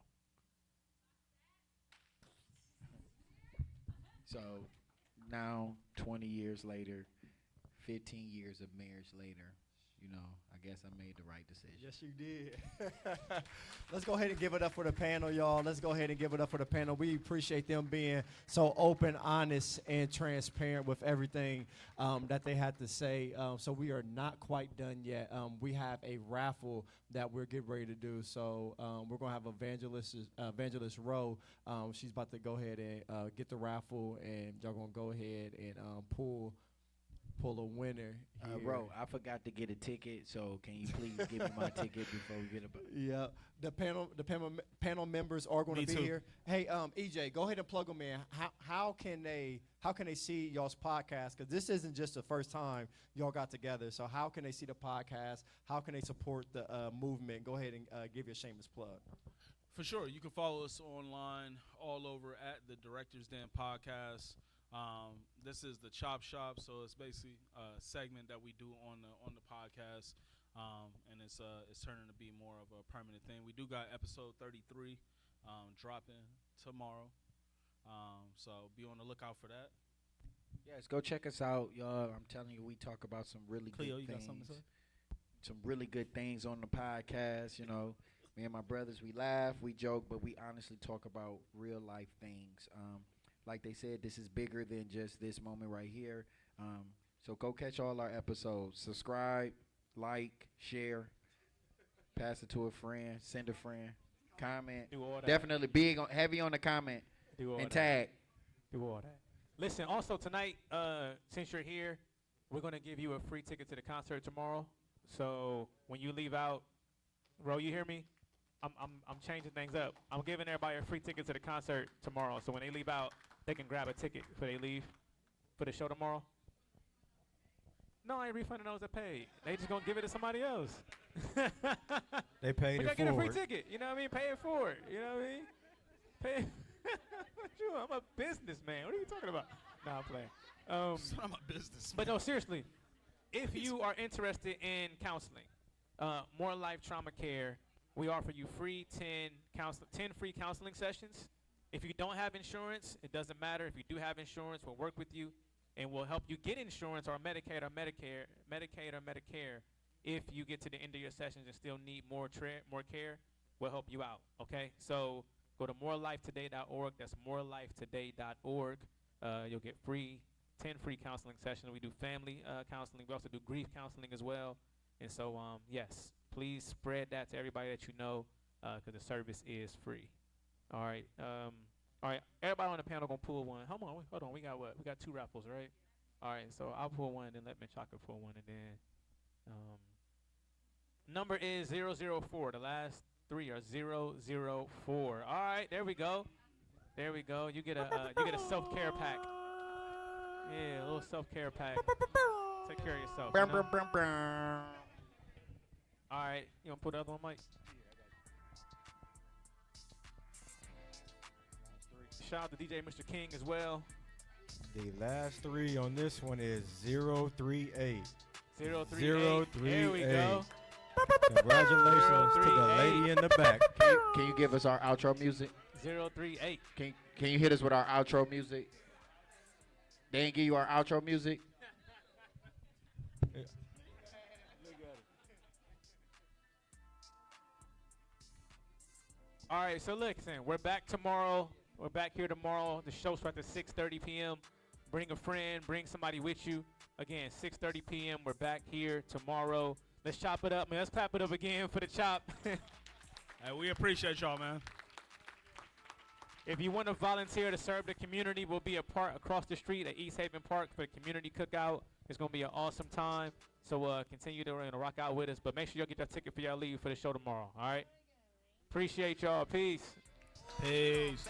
N: So now, 20 years later, 15 years of marriage later, you know, I guess I made the right decision.
P: Yes, you did. Let's go ahead and give it up for the panel, y'all. Let's go ahead and give it up for the panel. We appreciate them being so open, honest, and transparent with everything that they had to say. So we are not quite done yet. We have a raffle that we're getting ready to do. So we're going to have Evangelist Rowe. She's about to go ahead and get the raffle, and y'all going to go ahead and pull a winner here.
N: Bro, I forgot to get a ticket, so can you please give me my ticket before we get a...
P: Yeah, the panel members are going to be here. Hey, EJ, go ahead and plug them in. How can they see y'all's podcast? Because this isn't just the first time y'all got together. So how can they see the podcast? How can they support the movement? Go ahead and give your shameless plug.
O: For sure, you can follow us online all over at the Director's Den Podcast. This is the Chop Shop, so it's basically a segment that we do on the podcast, and it's turning to be more of a permanent thing. We do got episode 33 dropping tomorrow, so be on the lookout for that.
N: Yes, go check us out, y'all. I'm telling you, we talk about some really
O: Cleo,
N: good
O: you
N: things.
O: got something to say?
N: Some really good things on the podcast, you know. Me and my brothers, we laugh, we joke, but we honestly talk about real life things. Like they said, this is bigger than just this moment right here. So go catch all our episodes. Subscribe, like, share, pass it to a friend, send a friend, comment.
A: Do all that.
N: Definitely heavy on the comment and tag.
A: Do all that. Listen, also tonight, since you're here, we're going to give you a free ticket to the concert tomorrow. So when you leave out, Ro, you hear me? I'm changing things up. I'm giving everybody a free ticket to the concert tomorrow. So when they leave out, they can grab a ticket before they leave for the show tomorrow. No, I ain't refunding those that paid. They just gonna give it to somebody else.
L: They paid
A: we
L: it
A: gotta get a free
L: forward.
A: ticket. You know what I mean? Pay it forward. You know what I mean? Pay it. What you? I'm a businessman. What are you talking about? No, I'm playing.
O: I'm a businessman.
A: But no, seriously, if you are interested in counseling, More Life Trauma Care, we offer you free 10 free counseling sessions. If you don't have insurance, it doesn't matter. If you do have insurance, we'll work with you. and will help you get insurance or Medicaid or Medicare. If you get to the end of your sessions and still need more care, we'll help you out. Okay, so go to morelifetoday.org. That's morelifetoday.org. You'll get 10 free counseling sessions. We do family counseling. We also do grief counseling as well. And so, yes, please spread that to everybody that you know, because the service is free. All right. All right. Everybody on the panel gonna pull one. Hold on. We got what? We got 2 raffles, right? All right. So I'll pull one, and then let Menchaca pull one, and then number is 004. The last 3 are 004. All right. There we go. There we go. You get a self-care pack. Yeah, a little self-care pack. Take care of yourself. You know? All right. You want to put the other one, Mike? Shout out to DJ Mr. King as well.
T: The last 3 on this one is 038.
A: 038. There we go.
T: Congratulations to the lady in the back.
Q: Can you give us our outro music?
A: 038.
Q: Can you hit us with our outro music? They didn't give you our outro music?
A: All right, so listen, we're back tomorrow. We're back here tomorrow. The show starts at 6:30 p.m. Bring a friend, bring somebody with you. Again, 6:30 p.m. We're back here tomorrow. Let's chop it up, man. Let's clap it up again for the chop.
O: Hey, we appreciate y'all, man.
A: If you want to volunteer to serve the community, we'll be across the street at East Haven Park for the community cookout. It's going to be an awesome time. So continue to rock out with us. But make sure y'all get that ticket for y'all leave for the show tomorrow. All right? Appreciate y'all. Peace.
O: Peace.